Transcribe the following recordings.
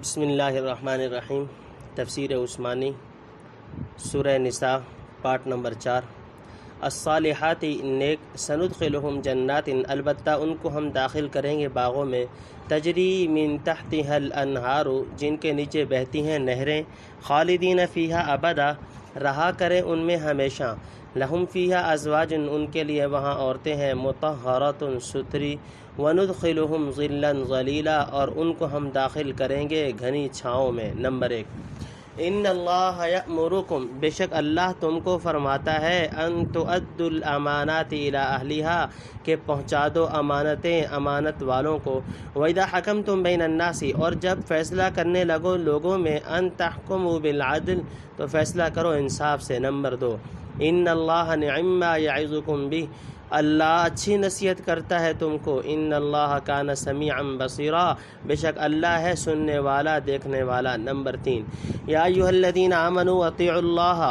بسم اللہ الرحمن الرحیم۔ تفسیر عثمانی سورہ نساء پارٹ نمبر 4۔ الصالحات نیک سندخلہم جنات البتہ ان کو ہم داخل کریں گے باغوں میں تجری من تحتها الانہار جن کے نیچے بہتی ہیں نہریں خالدین فیہا ابدا رہا کریں ان میں ہمیشہ لہم فیہا ازواج ان کے لیے وہاں عورتیں ہیں مطہرات ستھری وندخلہم ظلا ظلیلا اور ان کو ہم داخل کریں گے گھنی چھاؤں میں۔ نمبر 1، ان اللہ یأمرکم بے شک اللہ تم کو فرماتا ہے ان تؤدوا الامانات الی اہلہا کہ پہنچا دو امانتیں امانت والوں کو وَإِذَا حَكَمْتُمْ بَيْنَ النَّاسِ اور جب فیصلہ کرنے لگو لوگوں میں ان تحکموا بالعدل تو فیصلہ کرو انصاف سے۔ نمبر 2، ان اللہ نعم ما یعظکم بہ اللہ اچھی نصیحت کرتا ہے تم کو ان اللہ کان سمیعا بصیرا بے شک اللہ ہے سننے والا دیکھنے والا۔ نمبر 3، یا ایھا الذین آمنوا اطیعوا اللہ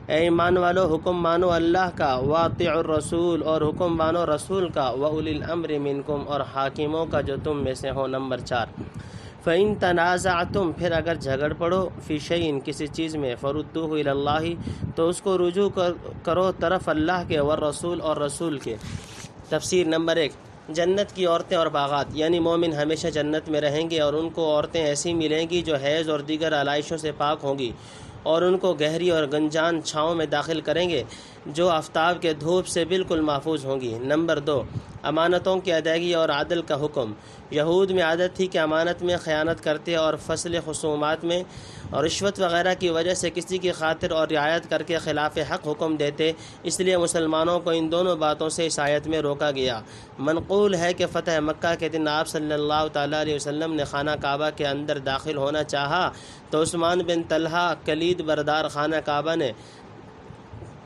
اے ایمان والو حکم مانو اللہ کا واطیعوا الرسول اور حکم مانو رسول کا واولی الامر منکم اور حاکموں کا جو تم میں سے ہو۔ نمبر 4، فَإِن تَنَازَعْتُمْ پھر اگر جھگڑ پڑو فی شیء کسی چیز میں فَرُدُّوهُ إِلَى اللَّهِ تو اس کو رجوع کرو طرف اللہ کے والرسول اور رسول کے۔ تفسیر۔ نمبر 1، جنت کی عورتیں اور باغات یعنی مومن ہمیشہ جنت میں رہیں گے اور ان کو عورتیں ایسی ملیں گی جو حیض اور دیگر علائشوں سے پاک ہوں گی اور ان کو گہری اور گنجان چھاؤں میں داخل کریں گے جو آفتاب کے دھوپ سے بالکل محفوظ ہوں گی۔ نمبر 2، امانتوں کی ادائیگی اور عدل کا حکم۔ یہود میں عادت تھی کہ امانت میں خیانت کرتے اور فصل خصومات میں اور رشوت وغیرہ کی وجہ سے کسی کی خاطر اور رعایت کر کے خلاف حق حکم دیتے، اس لیے مسلمانوں کو ان دونوں باتوں سے اس آیت میں روکا گیا۔ منقول ہے کہ فتح مکہ کے دن آپ صلی اللہ تعالیٰ علیہ وسلم نے خانہ کعبہ کے اندر داخل ہونا چاہا تو عثمان بن طلحہ کلید بردار خانہ کعبہ نے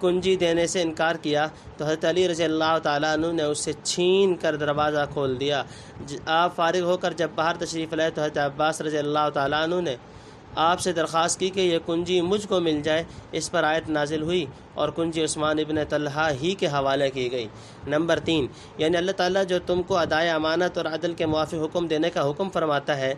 کنجی دینے سے انکار کیا تو حضرت علی رضی اللہ تعالیٰ عنہ نے اس سے چھین کر دروازہ کھول دیا۔ آپ فارغ ہو کر جب باہر تشریف لائے تو حضرت عباس رضی اللہ تعالیٰ عنہ نے آپ سے درخواست کی کہ یہ کنجی مجھ کو مل جائے۔ اس پر آیت نازل ہوئی اور کنجی عثمان ابن طلحہ ہی کے حوالے کی گئی۔ نمبر 3، یعنی اللہ تعالیٰ جو تم کو ادائے امانت اور عدل کے موافق حکم دینے کا حکم فرماتا ہے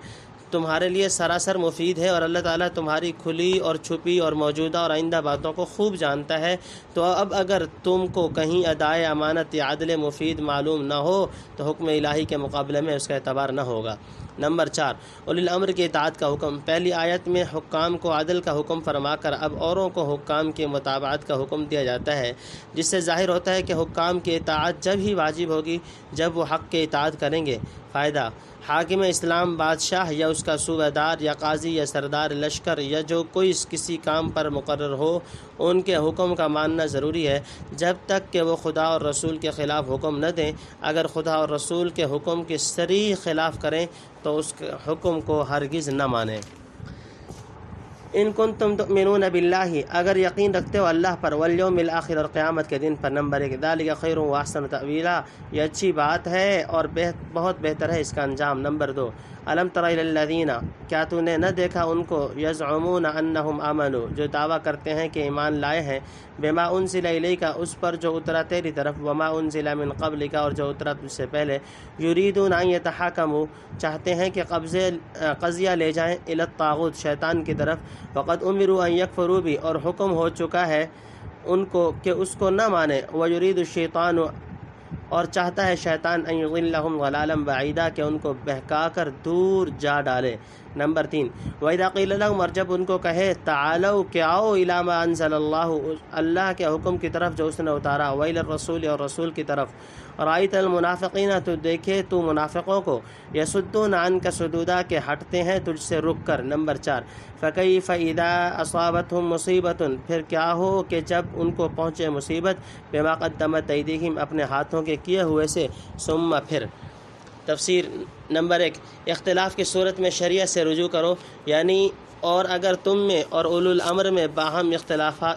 تمہارے لیے سراسر مفید ہے اور اللہ تعالیٰ تمہاری کھلی اور چھپی اور موجودہ اور آئندہ باتوں کو خوب جانتا ہے۔ تو اب اگر تم کو کہیں ادائے امانت یا عدل مفید معلوم نہ ہو تو حکم الہی کے مقابلے میں اس کا اعتبار نہ ہوگا۔ نمبر 4، اولی الامر کی اطاعت کا حکم۔ پہلی آیت میں حکام کو عدل کا حکم فرما کر اب اوروں کو حکام کی متابعت کا حکم دیا جاتا ہے، جس سے ظاہر ہوتا ہے کہ حکام کی اطاعت جب ہی واجب ہوگی جب وہ حق کی اطاعت کریں گے۔ فائدہ، حاکم اسلام بادشاہ یا اس کا صوبہ دار یا قاضی یا سردار لشکر یا جو کوئی کسی کام پر مقرر ہو ان کے حکم کا ماننا ضروری ہے جب تک کہ وہ خدا اور رسول کے خلاف حکم نہ دیں۔ اگر خدا اور رسول کے حکم کے صریح خلاف کریں تو اس کے حکم کو ہرگز نہ مانیں۔ ان کنتم تؤمنون باللہ اگر یقین رکھتے ہو اللہ پر والیوم الآخر اور قیامت کے دن پر۔ نمبر 1، ذالک خیر و احسن تأویلا یہ اچھی بات ہے اور بہت بہتر ہے اس کا انجام۔ نمبر 2، الم تر الی الذین کیا تو نے نہ دیکھا ان کو یزعمون انہم آمنوا جو دعویٰ کرتے ہیں کہ ایمان لائے ہیں بما انزل الیک اس پر جو اترا تیری طرف وما انزل من قبلک اور جو اترا تجھ سے پہلے یریدون ان یتحاکموا چاہتے ہیں کہ قضیہ لے جائیں الی الطاغوت شیطان کی طرف وقد امروا ان یکفروا بھی اور حکم ہو چکا ہے ان کو کہ اس کو نہ مانے ویرید الشیطان اور چاہتا ہے شیطان ان یضلہم ضلالا بعیدا کہ ان کو بہکا کر دور جا ڈالے۔ نمبر 3، وَإِذَا قِيلَ لَهُمْ اور جب ان کو کہے تعالوا کہ آؤ الی ما انزل اللہ کے حکم کی طرف جو اس نے اتارا وإلی الرسول اور رسول کی طرف رأیت المنافقین تو دیکھے تو منافقوں کو یصدون عنک صدودا کہ ہٹتے ہیں تجھ سے رک کر۔ نمبر 4، فکیف اذا اصابتہم مصیبت پھر کیا ہو کہ جب ان کو پہنچے مصیبت بما قدمت ایدیہم اپنے ہاتھوں کے کیے ہوئے سے ثم پھر۔ تفسیر۔ نمبر 1، اختلاف کی صورت میں شریعت سے رجوع کرو یعنی اور اگر تم میں اور اولو الامر میں باہم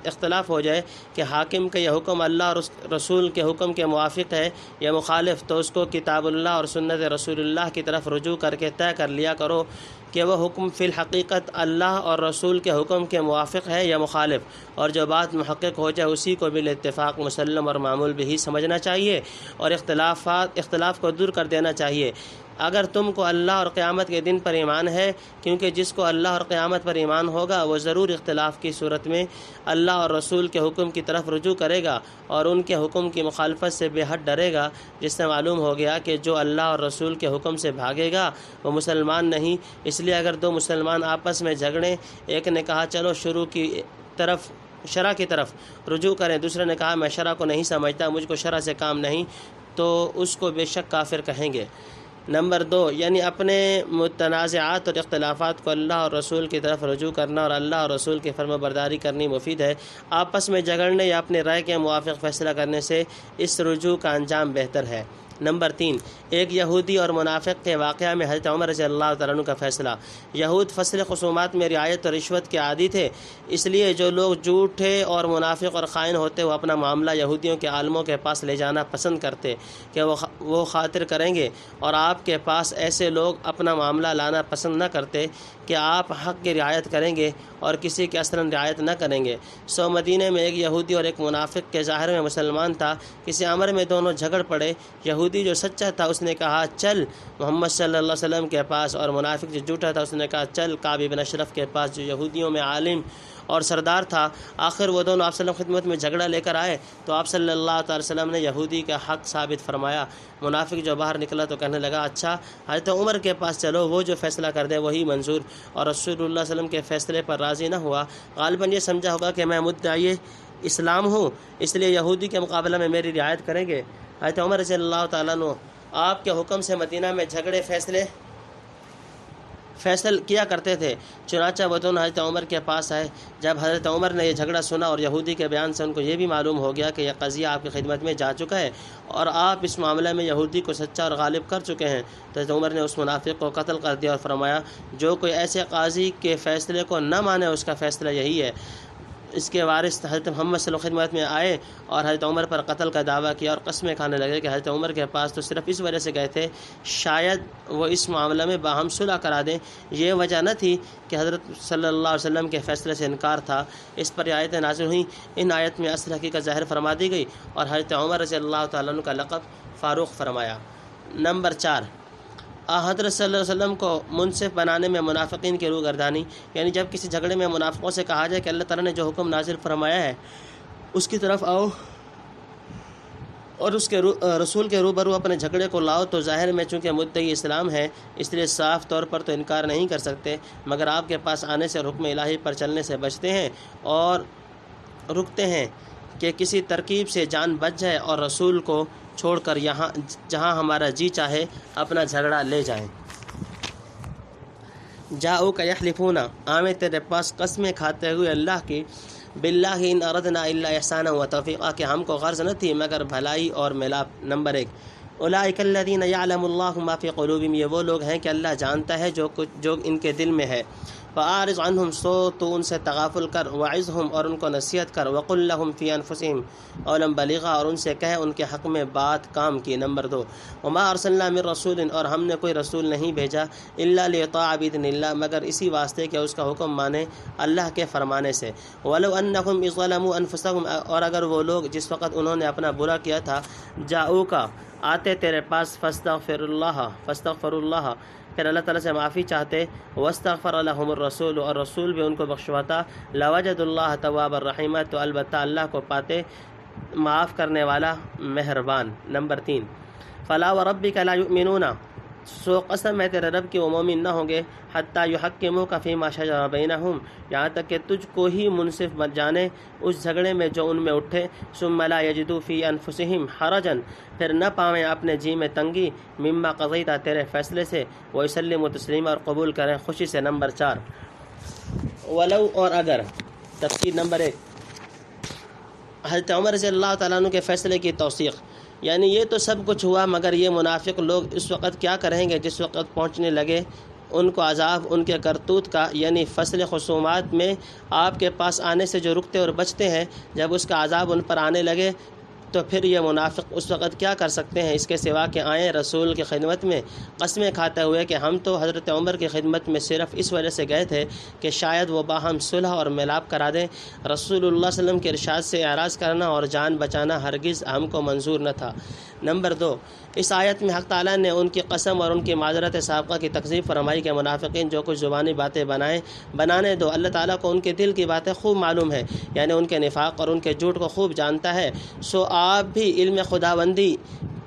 اختلاف ہو جائے کہ حاکم کا یہ حکم اللہ اور رسول کے حکم کے موافق ہے یا مخالف تو اس کو کتاب اللہ اور سنت رسول اللہ کی طرف رجوع کر کے طے کر لیا کرو کہ وہ حکم فی الحقیقت اللہ اور رسول کے حکم کے موافق ہے یا مخالف، اور جو بات محقق ہو جائے اسی کو بالاتفاق مسلم اور معمول بھی سمجھنا چاہیے اور اختلاف کو دور کر دینا چاہیے۔ اگر تم کو اللہ اور قیامت کے دن پر ایمان ہے، کیونکہ جس کو اللہ اور قیامت پر ایمان ہوگا وہ ضرور اختلاف کی صورت میں اللہ اور رسول کے حکم کی طرف رجوع کرے گا اور ان کے حکم کی مخالفت سے بے حد ڈرے گا، جس سے معلوم ہو گیا کہ جو اللہ اور رسول کے حکم سے بھاگے گا وہ مسلمان نہیں۔ اس لیے اگر دو مسلمان آپس میں جھگڑیں، ایک نے کہا چلو شرع کی طرف رجوع کریں، دوسرے نے کہا میں شرع کو نہیں سمجھتا، مجھ کو شرع سے کام نہیں، تو اس کو بے شک کافر کہیں گے۔ نمبر 2، یعنی اپنے متنازعات اور اختلافات کو اللہ اور رسول کی طرف رجوع کرنا اور اللہ اور رسول کی فرما برداری کرنی مفید ہے۔ آپس میں جھگڑنے یا اپنے رائے کے موافق فیصلہ کرنے سے اس رجوع کا انجام بہتر ہے۔ نمبر 3، ایک یہودی اور منافق کے واقعہ میں حضرت عمر رضی اللہ تعالیٰ عنہ کا فیصلہ۔ یہود فصل خصومات میں رعایت اور رشوت کے عادی تھے، اس لیے جو لوگ جھوٹے اور منافق اور خائن ہوتے وہ اپنا معاملہ یہودیوں کے عالموں کے پاس لے جانا پسند کرتے کہ وہ خاطر کریں گے، اور آپ کے پاس ایسے لوگ اپنا معاملہ لانا پسند نہ کرتے کہ آپ حق کی رعایت کریں گے اور کسی کی اصلاً رعایت نہ کریں گے۔ مدینہ میں ایک یہودی اور ایک منافق کے ظاہر میں مسلمان تھا، کسی امر میں دونوں جھگڑ پڑے۔ یہودی جو سچا تھا اس نے کہا چل محمد صلی اللہ علیہ وسلم کے پاس، اور منافق جو جھوٹا تھا اس نے کہا چل کعب بن اشرف کے پاس جو یہودیوں میں عالم اور سردار تھا۔ آخر وہ دونوں آپ صلی اللہ علیہ وسلم خدمت میں جھگڑا لے کر آئے تو آپ صلی اللہ علیہ وسلم نے یہودی کا حق ثابت فرمایا۔ منافق جو باہر نکلا تو کہنے لگا اچھا حضرت عمر کے پاس چلو، وہ جو فیصلہ کر دے وہی منظور، اور رسول اللہ صلی اللہ علیہ وسلم کے فیصلے پر راضی نہ ہوا۔ غالباً یہ سمجھا ہوگا کہ میں مدعی اسلام ہوں، اس لیے یہودی کے مقابلہ میں میری رعایت کریں گے۔ حضرت عمر رضی اللہ تعالیٰ عنہ آپ کے حکم سے مدینہ میں جھگڑے فیصل کیا کرتے تھے، چنانچہ وہ دونوں حضرت عمر کے پاس آئے۔ جب حضرت عمر نے یہ جھگڑا سنا اور یہودی کے بیان سے ان کو یہ بھی معلوم ہو گیا کہ یہ قضیہ آپ کی خدمت میں جا چکا ہے اور آپ اس معاملے میں یہودی کو سچا اور غالب کر چکے ہیں، تو حضرت عمر نے اس منافق کو قتل کر دیا اور فرمایا جو کوئی ایسے قاضی کے فیصلے کو نہ مانے اس کا فیصلہ یہی ہے۔ اس کے وارث حضرت محمد صلی اللہ علیہ وسلم خدمت میں آئے اور حضرت عمر پر قتل کا دعویٰ کیا اور قسمیں کھانے لگے کہ حضرت عمر کے پاس تو صرف اس وجہ سے گئے تھے شاید وہ اس معاملے میں باہم صلح کرا دیں، یہ وجہ نہ تھی کہ حضرت صلی اللہ علیہ وسلم کے فیصلے سے انکار تھا۔ اس پر آیتیں نازل ہوئیں، ان آیت میں اصل حقیقت ظاہر فرما دی گئی اور حضرت عمر رضی اللہ تعالیٰ عنہ کا لقب فاروق فرمایا۔ نمبر 4، حضرت صلی اللہ علیہ وسلم کو منصف بنانے میں منافقین کی روگردانی، یعنی جب کسی جھگڑے میں منافقوں سے کہا جائے کہ اللہ تعالیٰ نے جو حکم نازل فرمایا ہے اس کی طرف آؤ اور اس کے رسول کے روبرو اپنے جھگڑے کو لاؤ، تو ظاہر میں چونکہ مدعی اسلام ہے اس لیے صاف طور پر تو انکار نہیں کر سکتے، مگر آپ کے پاس آنے سے اور حکم الہی پر چلنے سے بچتے ہیں اور رکتے ہیں کہ کسی ترکیب سے جان بچ جائے اور رسول کو چھوڑ کر جہاں ہمارا جی چاہے اپنا جھگڑا لے جائیں۔ جاؤک یحلفون، آمیں تیرے پاس قسمیں کھاتے ہوئے اللہ کی، باللہ ان اردنا الا احسانا و توفیقا، کہ ہم کو غرض نہ تھی مگر بھلائی اور ملاپ۔ نمبر 1، اولئک الذین یعلم اللہ ما فی قلوبہم، یہ وہ لوگ ہیں کہ اللہ جانتا ہے جو ان کے دل میں ہے۔ فاعرض عنہم، سو تو ان سے تغافل کر، وعظہم، اور ان کو نصیحت کر، وقل لہم فی انفسہم قولا بلیغا، اور ان سے کہے ان کے حق میں بات کام کی۔ نمبر 2، وما ارسلنا من رسول، اور ہم نے کوئی رسول نہیں بھیجا، الا لیطاع باذن اللہ، مگر اسی واسطے کہ اس کا حکم مانے اللہ کے فرمانے سے۔ ولو انہم اذ ظلموا انفسہم، اور اگر وہ لوگ جس وقت انہوں نے اپنا برا کیا تھا، جاؤکا، آتے تیرے پاس، فاستغفر اللہ، پھر اللہ تعالیٰ سے معافی چاہتے، واستغفر لهم الرسول، اور رسول بھی ان کو بخشواتا، لوجد اللہ تواب الرحیم، تو البتہ اللہ کو پاتے معاف کرنے والا مہربان۔ نمبر 3، فلا وربک لا یؤمنون، سو قسم ہے تیرے رب کی وہ مومن نہ ہوں گے، حتی یحکموک فیما شجر بینہم، یہاں تک کہ تجھ کو ہی منصف بن جانے اس جھگڑے میں جو ان میں اٹھے، ثم لا یجدوا فی انفسہم حرجا، پھر نہ پاویں اپنے جی میں تنگی، مما قضیت، تیرے فیصلے سے، ویسلموا تسلیما، اور قبول کریں خوشی سے۔ نمبر 4، ولو، اور اگر، تفسیر نمبر 1، حضرت عمر رضی اللہ تعالیٰ عنہ کے فیصلے کی توثیق، یعنی یہ تو سب کچھ ہوا مگر یہ منافق لوگ اس وقت کیا کریں گے جس وقت پہنچنے لگے ان کو عذاب ان کے کرتوت کا، یعنی فصل خصومات میں آپ کے پاس آنے سے جو رکتے اور بچتے ہیں، جب اس کا عذاب ان پر آنے لگے تو پھر یہ منافق اس وقت کیا کر سکتے ہیں اس کے سوا کہ آئیں رسول کی خدمت میں قسمیں کھاتے ہوئے کہ ہم تو حضرت عمر کی خدمت میں صرف اس وجہ سے گئے تھے کہ شاید وہ باہم صلح اور ملاپ کرا دیں۔ رسول اللہ صلی اللہ علیہ وسلم کے ارشاد سے اعراض کرنا اور جان بچانا ہرگز ہم کو منظور نہ تھا۔ نمبر 2، اس آیت میں حق تعالیٰ نے ان کی قسم اور ان کی معذرت سابقہ کی تکذیب فرمائی کہ منافقین جو کچھ زبانی باتیں بنانے دو، اللہ تعالیٰ کو ان کے دل کی باتیں خوب معلوم ہے، یعنی ان کے نفاق اور ان کے جھوٹ کو خوب جانتا ہے۔ سو آپ بھی علم خداوندی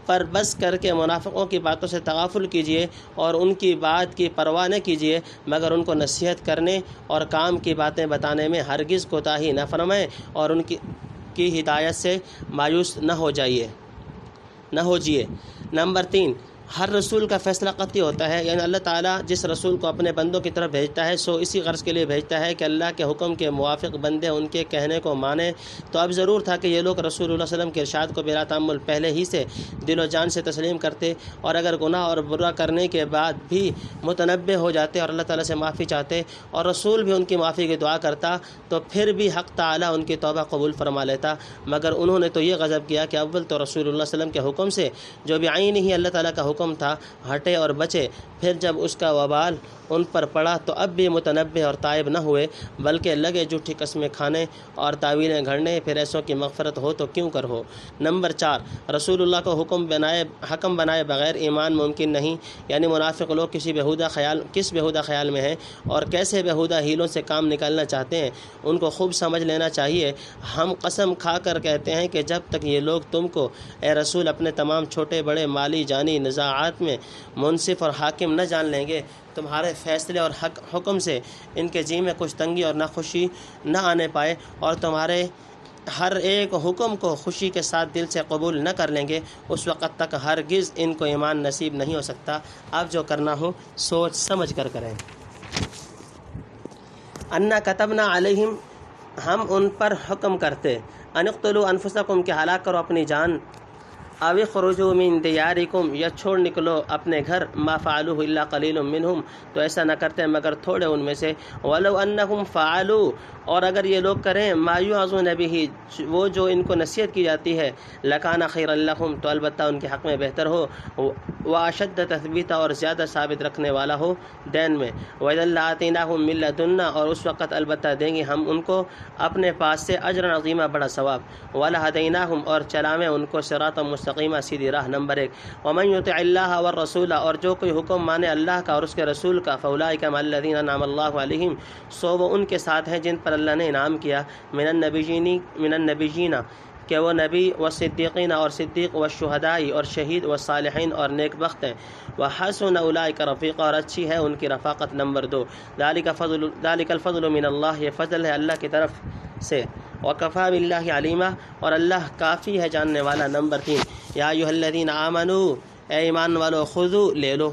پر بس کر کے منافقوں کی باتوں سے تغافل کیجیے اور ان کی بات کی پرواہ نہ کیجیے، مگر ان کو نصیحت کرنے اور کام کی باتیں بتانے میں ہرگز کوتاہی نہ فرمائیں اور ان کی ہدایت سے مایوس نہ ہوجیے۔ نمبر 3، ہر رسول کا فیصلہ قطعی ہوتا ہے، یعنی اللہ تعالیٰ جس رسول کو اپنے بندوں کی طرف بھیجتا ہے سو اسی غرض کے لیے بھیجتا ہے کہ اللہ کے حکم کے موافق بندے ان کے کہنے کو مانیں۔ تو اب ضرور تھا کہ یہ لوگ رسول اللہ صلی اللہ علیہ وسلم کے ارشاد کو بلا تأمل پہلے ہی سے دل و جان سے تسلیم کرتے، اور اگر گناہ اور برا کرنے کے بعد بھی متنبہ ہو جاتے اور اللہ تعالیٰ سے معافی چاہتے اور رسول بھی ان کی معافی کی دعا کرتا تو پھر بھی حق تعالیٰ ان کی توبہ قبول فرما لیتا، مگر انہوں نے تو یہ غضب کیا کہ اول تو رسول اللہ صلی اللہ علیہ وسلم کے حکم سے جو بعین ہی اللہ تعالیٰ کا حکم تھا ہٹے اور بچے، پھر جب اس کا وبال ان پر پڑا تو اب بھی متنبہ اور تائب نہ ہوئے، بلکہ لگے جھوٹی قسمیں کھانے اور تعویلیں گھڑنے، پھر ایسوں کی مغفرت ہو تو کیوں کر ہو۔ نمبر 4، رسول اللہ کو حکم بنائے بغیر ایمان ممکن نہیں، یعنی منافق لوگ کس بہودہ خیال میں ہیں اور کیسے بہودہ ہیلوں سے کام نکالنا چاہتے ہیں ان کو خوب سمجھ لینا چاہیے۔ ہم قسم کھا کر کہتے ہیں کہ جب تک یہ لوگ تم کو اے رسول اپنے تمام چھوٹے بڑے مالی جانی نزاعات میں منصف اور حاکم نہ جان لیں گے، تمہارے فیصلے اور حکم سے ان کے جی میں کچھ تنگی اور ناخوشی نہ آنے پائے اور تمہارے ہر ایک حکم کو خوشی کے ساتھ دل سے قبول نہ کر لیں گے، اس وقت تک ہرگز ان کو ایمان نصیب نہیں ہو سکتا۔ اب جو کرنا ہو سوچ سمجھ کر کریں۔ انا کتبنا علیہم، ہم ان پر حکم کرتے، ان اقتلوا انفسکم، کہ ہلاک کرو اپنی جان، او اخرجوا من دیارکم، یا چھوڑ نکلو اپنے گھر، ما فعلوه الا قلیل منہم، تو ایسا نہ کرتے مگر تھوڑے ان میں سے، ولو انہم فعلوا، اور اگر یہ لوگ کریں ما یوعظون بہ، وہ جو ان کو نصیحت کی جاتی ہے، لکان خیرا لہم، تو البتہ ان کے حق میں بہتر ہو، واشد تثبیتا، اور زیادہ ثابت رکھنے والا ہو دین میں، وَإِذًا لَآتَيْنَاهُم مِّن لَّدُنَّا، اور اس وقت البتہ دیں گے ہم ان کو اپنے پاس سے اجر عظیمہ بڑا ثواب، وَلَهَدَيْنَاهُم، اور چلامیں ان کو صراطا مستقیمہ سیدھی راہ۔ نمبر 1، وَمَن يُطِعِ اللَّهَ وَالرَّسُولَ، اور جو کوئی حکم مانے اللہ کا اور اس کے رسول کا، فَأُولَٰئِكَ مَعَ الَّذِينَ أَنْعَمَ اللَّهُ عَلَيْهِمْ، سو وہ ان کے ساتھ ہیں جن پر اللہ نے انعام کیا، من النبیین، کہ وہ نبی، والصدیقین، اور صدیق، والشہداء، اور شہید، والصالحین، اور نیک بخت ہیں، وحسن اولئک رفیقا، اور اچھی ہے ان کی رفاقت۔ نمبر 2، ذالک الفضل من اللہ، یہ فضل ہے اللہ کی طرف سے، وکفی باللہ علیما، اور اللہ کافی ہے جاننے والا۔ نمبر 3، یا ایھا الذین آمنوا، اے ایمان والو، خذوا، لے لو۔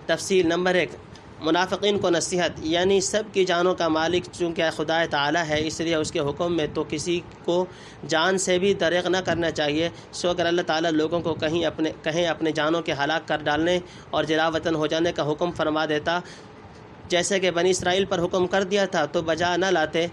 تفصیل۔ نمبر 1، منافقین کو نصیحت، یعنی سب کی جانوں کا مالک چونکہ خدا تعالیٰ ہے اس لیے اس کے حکم میں تو کسی کو جان سے بھی دریغ نہ کرنا چاہیے۔ سو اگر اللہ تعالیٰ لوگوں کو کہیں اپنے جانوں کے ہلاک کر ڈالنے اور جلا وطن ہو جانے کا حکم فرما دیتا، جیسے کہ بنی اسرائیل پر حکم کر دیا تھا، تو بجا نہ لاتے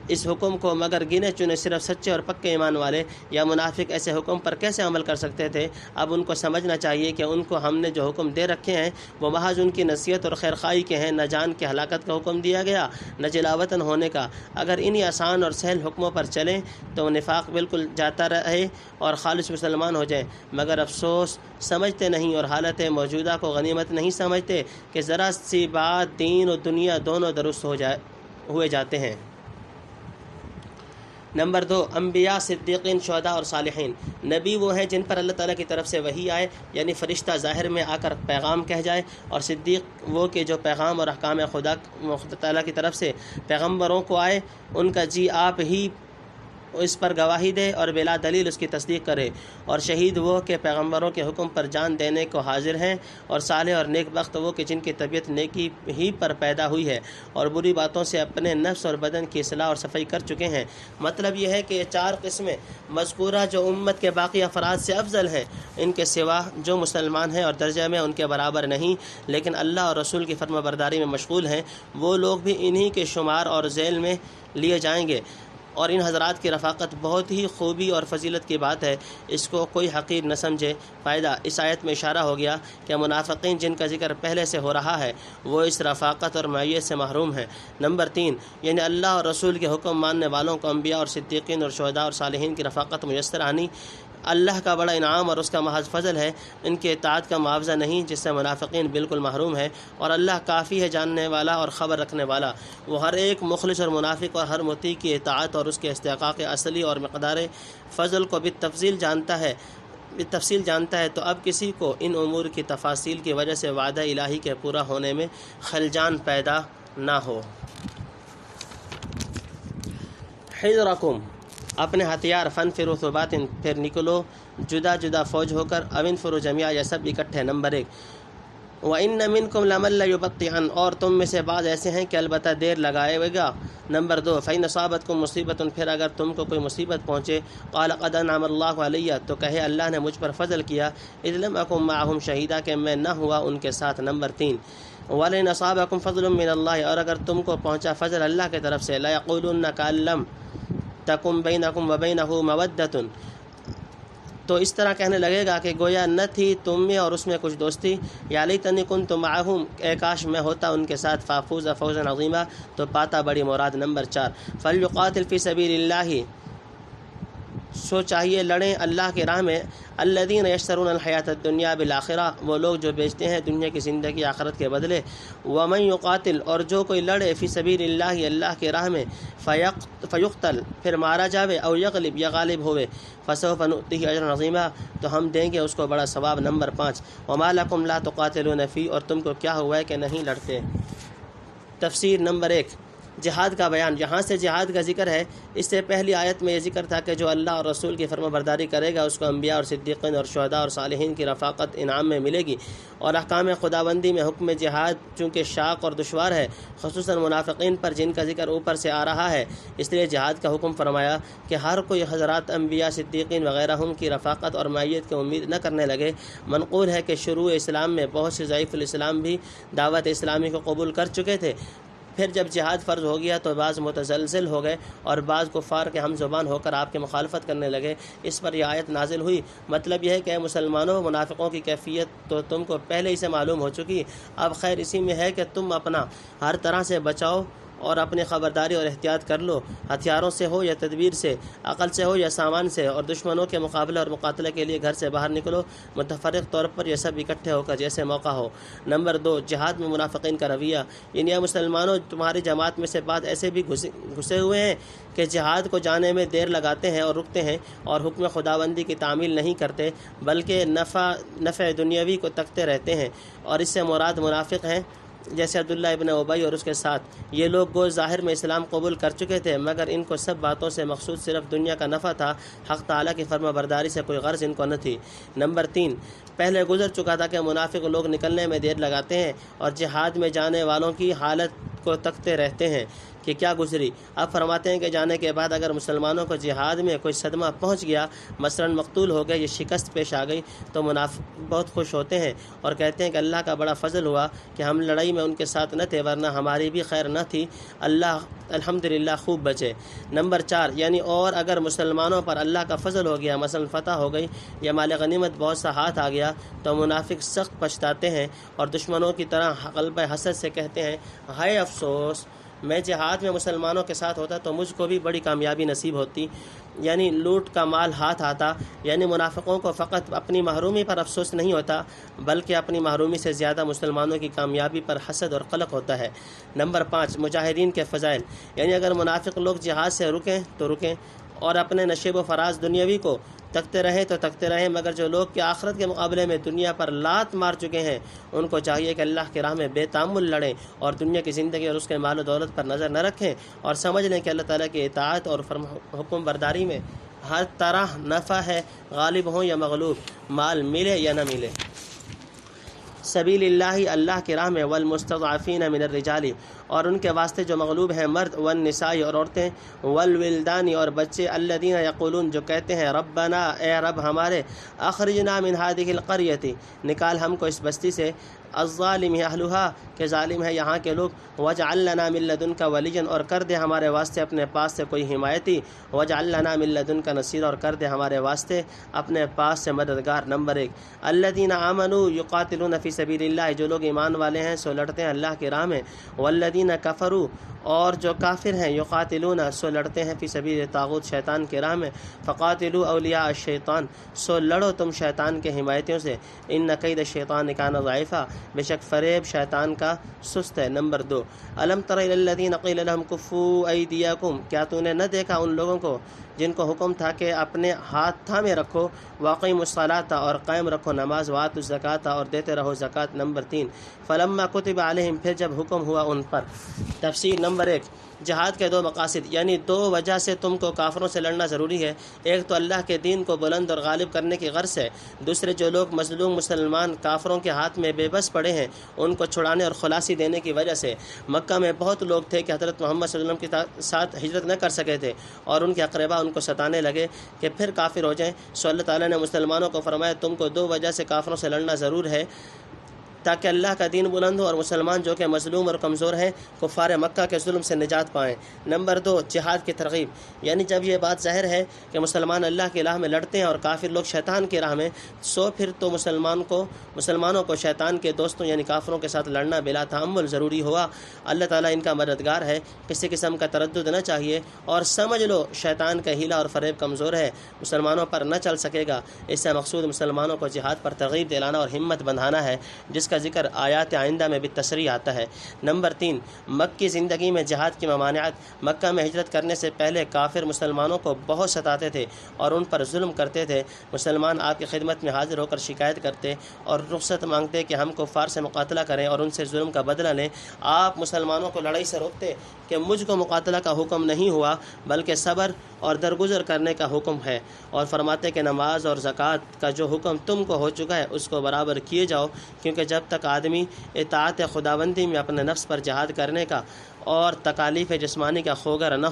اس حکم کو مگر گنے چنے صرف سچے اور پکے ایمان والے، یا منافق ایسے حکم پر کیسے عمل کر سکتے تھے؟ اب ان کو سمجھنا چاہیے کہ ان کو ہم نے جو حکم دے رکھے ہیں وہ محض ان کی نصیحت اور خیرخواہی کے ہیں، نہ جان کے ہلاکت کا حکم دیا گیا نہ جلاوطن ہونے کا۔ اگر انہی آسان اور سہل حکموں پر چلیں تو نفاق بالکل جاتا رہے اور خالص مسلمان ہو جائیں، مگر افسوس سمجھتے نہیں اور حالت موجودہ کو غنیمت نہیں سمجھتے کہ ذرا سی بات دین و دنیا دونوں درست ہوئے جاتے ہیں۔ نمبر 2، انبیاء، صدیقین، شہداء اور صالحین۔ نبی وہ ہیں جن پر اللہ تعالیٰ کی طرف سے وحی آئے، یعنی فرشتہ ظاہر میں آ کر پیغام کہہ جائے، اور صدیق وہ کہ جو پیغام اور احکام خدا تعالیٰ کی طرف سے پیغمبروں کو آئے ان کا جی آپ ہی اس پر گواہی دے اور بلا دلیل اس کی تصدیق کرے، اور شہید وہ کہ پیغمبروں کے حکم پر جان دینے کو حاضر ہیں، اور صالح اور نیک بخت وہ کہ جن کی طبیعت نیکی ہی پر پیدا ہوئی ہے اور بری باتوں سے اپنے نفس اور بدن کی اصلاح اور صفائی کر چکے ہیں۔ مطلب یہ ہے کہ یہ 4 قسمیں مذکورہ جو امت کے باقی افراد سے افضل ہیں، ان کے سوا جو مسلمان ہیں اور درجہ میں ان کے برابر نہیں لیکن اللہ اور رسول کی فرما برداری میں مشغول ہیں، وہ لوگ بھی انہی کے شمار اور ذیل میں لیے جائیں گے۔ اور ان حضرات کی رفاقت بہت ہی خوبی اور فضیلت کی بات ہے، اس کو کوئی حقیر نہ سمجھے۔ فائدہ: اس آیت میں اشارہ ہو گیا کہ منافقین جن کا ذکر پہلے سے ہو رہا ہے وہ اس رفاقت اور معیت سے محروم ہیں۔ نمبر 3، یعنی اللہ اور رسول کے حکم ماننے والوں کو انبیاء اور صدیقین اور شہداء اور صالحین کی رفاقت میسر آنی اللہ کا بڑا انعام اور اس کا محض فضل ہے، ان کے اطاعت کا معاوضہ نہیں جس سے منافقین بالکل محروم ہے۔ اور اللہ کافی ہے جاننے والا اور خبر رکھنے والا، وہ ہر ایک مخلص اور منافق اور ہر مطیع کی اطاعت اور اس کے استحقاق اصلی اور مقدار فضل کو بالتفصیل جانتا ہے، تو اب کسی کو ان امور کی تفاصیل کی وجہ سے وعدہ الہی کے پورا ہونے میں خلجان پیدا نہ ہو۔ حذرکم، اپنے ہتھیار، فانفروا ثبات، پھر نکلو جدا جدا فوج ہو کر، او انفروا جميعا، یا سب اکٹھے۔ نمبر 1، وَإِنَّ مِنْكُمْ لَمَن لَّيُبَطِّئَنَّ، اور تم میں سے بعض ایسے ہیں کہ البتہ دیر لگائے گا۔ نمبر 2، فَإِنْ أَصَابَتْكُم مُّصِيبَةٌ، پھر اگر تم کو کوئی مصیبت پہنچے، قَالَ قَدْ أَنْعَمَ اللَّهُ عَلَيَّ، تو کہے اللہ نے مجھ پر فضل کیا، إِذْ لَمْ أَكُن مَّعَهُمْ شَهِيدًا، کہ میں نہ ہوا ان کے ساتھ۔ نمبر 3، وَلَئِنْ أَصَابَكُم فَضْلٌ مِّنَ اللَّهِ، اور اگر تم کو پہنچا فضل اللہ کی طرف سے، لَيَقُولُنَّ كَأَن لَّمْ تَكُن بَيْنَكُمْ وَبَيْنَهُ مَوَدَّةٌ، تو اس طرح کہنے لگے گا کہ گویا نہ تھی تم میں اور اس میں کچھ دوستی۔ یا لیتنی کنت معہم، اے کاش میں ہوتا ان کے ساتھ، فافوز فوزا عظیما، تو پاتا بڑی مراد۔ نمبر 4، فلیقاتل فی سبیل اللہ، سو چاہیے لڑیں اللہ کی راہ میں، الذین یشترون الحیات الدنیا بالآخرہ، وہ لوگ جو بیچتے ہیں دنیا کی زندگی آخرت کے بدلے۔ ومن یقاتل، اور جو کوئی لڑے، فی سبیل اللہ، اللہ کی راہ میں، فیقتل، پھر مارا جاوے، او یغلب، یا غالب ہوئے، فسوف نؤتیہ اجرا عظیما، تو ہم دیں گے اس کو بڑا ثواب۔ نمبر 5، وما لکم لا تقاتلون فی، اور تم کو کیا ہوا ہے کہ نہیں لڑتے۔ تفسیر نمبر 1، جہاد کا بیان، جہاں سے جہاد کا ذکر ہے، اس سے پہلی آیت میں یہ ذکر تھا کہ جو اللہ اور رسول کی فرما برداری کرے گا اس کو انبیاء اور صدیقین اور شہداء اور صالحین کی رفاقت انعام میں ملے گی۔ اور احکام خداوندی میں حکم جہاد چونکہ شاق اور دشوار ہے، خصوصاً منافقین پر جن کا ذکر اوپر سے آ رہا ہے، اس لیے جہاد کا حکم فرمایا کہ ہر کوئی حضرات انبیاء، صدیقین وغیرہ کی رفاقت اور معیت کی امید نہ کرنے لگے۔ منقول ہے کہ شروع اسلام میں بہت سے ضعیف الاسلام بھی دعوت اسلامی کو قبول کر چکے تھے، پھر جب جہاد فرض ہو گیا تو بعض متزلزل ہو گئے اور بعض کفار کے ہم زبان ہو کر آپ کی مخالفت کرنے لگے۔ اس پر یہ آیت نازل ہوئی۔ مطلب یہ ہے کہ مسلمانوں، منافقوں کی کیفیت تو تم کو پہلے ہی سے معلوم ہو چکی، اب خیر اسی میں ہے کہ تم اپنا ہر طرح سے بچاؤ اور اپنی خبرداری اور احتیاط کر لو، ہتھیاروں سے ہو یا تدبیر سے، عقل سے ہو یا سامان سے، اور دشمنوں کے مقابلے اور مقاتلے کے لیے گھر سے باہر نکلو، متفرق طور پر یہ سب اکٹھے ہو کر جیسے موقع ہو۔ نمبر 2، جہاد میں منافقین کا رویہ، یعنی مسلمانوں تمہاری جماعت میں سے بعض ایسے بھی گھسے ہوئے ہیں کہ جہاد کو جانے میں دیر لگاتے ہیں اور رکتے ہیں اور حکم خداوندی کی تعمیل نہیں کرتے، بلکہ نفع دنیاوی کو تکتے رہتے ہیں، اور اس سے مراد منافق ہیں جیسے عبداللہ ابن ابی اور اس کے ساتھ۔ یہ لوگ گو ظاہر میں اسلام قبول کر چکے تھے، مگر ان کو سب باتوں سے مقصود صرف دنیا کا نفع تھا، حق تعالیٰ کی فرما برداری سے کوئی غرض ان کو نہ تھی۔ نمبر 3، پہلے گزر چکا تھا کہ منافق لوگ نکلنے میں دیر لگاتے ہیں اور جہاد میں جانے والوں کی حالت کو تکتے رہتے ہیں کہ کیا گزری۔ اب فرماتے ہیں کہ جانے کے بعد اگر مسلمانوں کو جہاد میں کوئی صدمہ پہنچ گیا، مثلا مقتول ہو گئے، یہ شکست پیش آ گئی، تو منافق بہت خوش ہوتے ہیں اور کہتے ہیں کہ اللہ کا بڑا فضل ہوا کہ ہم لڑائی میں ان کے ساتھ نہ تھے، ورنہ ہماری بھی خیر نہ تھی، اللہ الحمدللہ خوب بچے۔ نمبر 4، یعنی اور اگر مسلمانوں پر اللہ کا فضل ہو گیا، مثلا فتح ہو گئی یا مال غنیمت بہت سا ہاتھ آ گیا، تو منافق سخت پچھتاتے ہیں اور دشمنوں کی طرح قلب حسد سے کہتے ہیں، ہائے افسوس، میں جہاد میں مسلمانوں کے ساتھ ہوتا تو مجھ کو بھی بڑی کامیابی نصیب ہوتی، یعنی لوٹ کا مال ہاتھ آتا۔ یعنی منافقوں کو فقط اپنی محرومی پر افسوس نہیں ہوتا، بلکہ اپنی محرومی سے زیادہ مسلمانوں کی کامیابی پر حسد اور قلق ہوتا ہے۔ نمبر 5، مجاہدین کے فضائل، یعنی اگر منافق لوگ جہاد سے رکیں تو رکیں اور اپنے نشیب و فراز دنیاوی کو تکتے رہیں تو تکتے رہیں، مگر جو لوگ کہ آخرت کے مقابلے میں دنیا پر لات مار چکے ہیں، ان کو چاہیے کہ اللہ کی راہ میں بے تامل لڑیں اور دنیا کی زندگی اور اس کے مال و دولت پر نظر نہ رکھیں، اور سمجھ لیں کہ اللہ تعالیٰ کی اطاعت اور حکم برداری میں ہر طرح نفع ہے، غالب ہوں یا مغلوب، مال ملے یا نہ ملے۔ سبیل اللہ، اللہ کی راہ میں، والمستضعفین من الرجال، اور ان کے واسطے جو مغلوب ہیں مرد، والنساء اور عورتیں، والولدان اور بچے، الذین یقولون جو کہتے ہیں، ربنا اے رب ہمارے، اخرجنا من هذه القریۃ نکال ہم کو اس بستی سے، الظالم اہلھا کہ ظالم ہے یہاں کے لوگ، واجعل لنا من لدنک ولیا اور کر دے ہمارے واسطے اپنے پاس سے کوئی حمایتی، واجعل لنا من لدنک نصیرا اور کر دے ہمارے واسطے اپنے پاس سے مددگار۔ نمبر 1 الذین آمنوا یقاتلون فی سبیل اللہ، جو لوگ ایمان والے ہیں سو لڑتے ہیں اللہ کی راہ میں، والذین کفروا اور جو کافر ہیں یقاتلون سو لڑتے ہیں فی سبیل طاغوت شیطان کی راہ میں، فقاتلوا اولیاء الشیطان سو لڑو تم شیطان کے حمایتیوں سے، ان کید الشیطان کان ضعیفا بے شک فریب شیطان کا سست ہے۔ نمبر 2 الم تر الی الذین قیل لهم کفوا ایدیکم، کیا تو نے نہ دیکھا ان لوگوں کو جن کو حکم تھا کہ اپنے ہاتھ تھامے رکھو، واقیموا الصلاۃ اور قائم رکھو نماز، وآتوا الزکاۃ اور دیتے رہو زکوٰۃ۔ نمبر 3 فلما کتب علیہم پھر جب حکم ہوا ان پر۔ تفسیر نمبر 1 جہاد کے 2 مقاصد، یعنی 2 وجہ سے تم کو کافروں سے لڑنا ضروری ہے۔ ایک تو اللہ کے دین کو بلند اور غالب کرنے کی غرض ہے، دوسرے جو لوگ مظلوم مسلمان کافروں کے ہاتھ میں بے بس پڑے ہیں ان کو چھڑانے اور خلاصی دینے کی وجہ سے۔ مکہ میں بہت لوگ تھے کہ حضرت محمد صلی اللہ علیہ وسلم کے ساتھ ہجرت نہ کر سکے تھے اور ان کے اقربا ان کو ستانے لگے کہ پھر کافر ہو جائیں، سو اللہ تعالیٰ نے مسلمانوں کو فرمایا تم کو 2 وجہ سے کافروں سے لڑنا ضرور ہے تاکہ اللہ کا دین بلند ہو اور مسلمان جو کہ مظلوم اور کمزور ہیں کفار مکہ کے ظلم سے نجات پائیں۔ نمبر 2 جہاد کی ترغیب، یعنی جب یہ بات ظاہر ہے کہ مسلمان اللہ کی راہ میں لڑتے ہیں اور کافر لوگ شیطان کی راہ میں، سو پھر تو مسلمانوں کو شیطان کے دوستوں یعنی کافروں کے ساتھ لڑنا بلا تحمل ضروری ہوا۔ اللہ تعالیٰ ان کا مددگار ہے، کسی قسم کا تردد نہ چاہیے اور سمجھ لو شیطان کا ہیلا اور فریب کمزور ہے، مسلمانوں پر نہ چل سکے گا۔ اس سے مقصود مسلمانوں کو جہاد پر ترغیب دلانا اور ہمت بندھانا ہے، جس کا ذکر آیات آئندہ میں بالتصریح آتا ہے۔ نمبر 3 مکی زندگی میں جہاد کی ممانعت، مکہ میں ہجرت کرنے سے پہلے کافر مسلمانوں کو بہت ستاتے تھے اور ان پر ظلم کرتے تھے۔ مسلمان آپ کی خدمت میں حاضر ہو کر شکایت کرتے اور رخصت مانگتے کہ ہم کفار سے مقاتلہ کریں اور ان سے ظلم کا بدلہ لیں۔ آپ مسلمانوں کو لڑائی سے روکتے کہ مجھ کو مقاتلہ کا حکم نہیں ہوا بلکہ صبر اور درگزر کرنے کا حکم ہے، اور فرماتے کہ نماز اور زکوٰۃ کا جو حکم تم کو ہو چکا ہے اس کو برابر کیے جاؤ، کیونکہ جب تک آدمی اطاعت خداوندی میں اپنے نفس پر جہاد کرنے کا اور تکالیف جسمانی کا خوگر نہ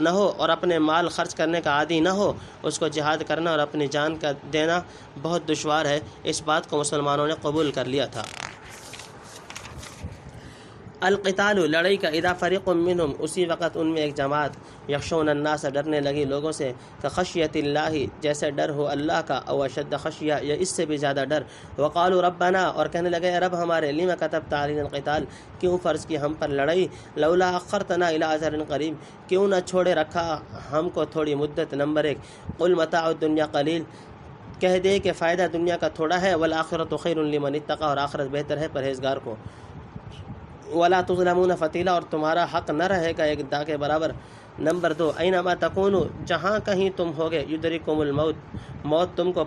ہو اور اپنے مال خرچ کرنے کا عادی نہ ہو، اس کو جہاد کرنا اور اپنی جان کا دینا بہت دشوار ہے۔ اس بات کو مسلمانوں نے قبول کر لیا تھا۔ القتال لڑائی کا، اذا فریق منہم اسی وقت ان میں ایک جماعت، یخشون الناس ڈرنے لگی لوگوں سے، کخشیت اللہ جیسے ڈر ہو اللہ کا، او اشد خشیہ یا اس سے بھی زیادہ ڈر، وقالوا ربنا اور کہنے لگے رب ہمارے، لما کتبت علینا القتال کیوں فرض کی ہم پر لڑائی، لولا اخرتنا الی اجل قریب کیوں نہ چھوڑے رکھا ہم کو تھوڑی مدت۔ نمبر 1 قل متاع الدنیا قلیل کہہ دے کہ فائدہ دنیا کا تھوڑا ہے، والآخرۃ خیر لمن اتقى اور آخرت بہتر ہے پرہیزگار کو، ولا تظلمون فتیلا اور تمہارا حق نہ رہے گا ایک دا کے برابر۔ نمبر 2 اینما تکونوا جہاں کہیں تم ہوگے، یدرککم الموت موت تم کو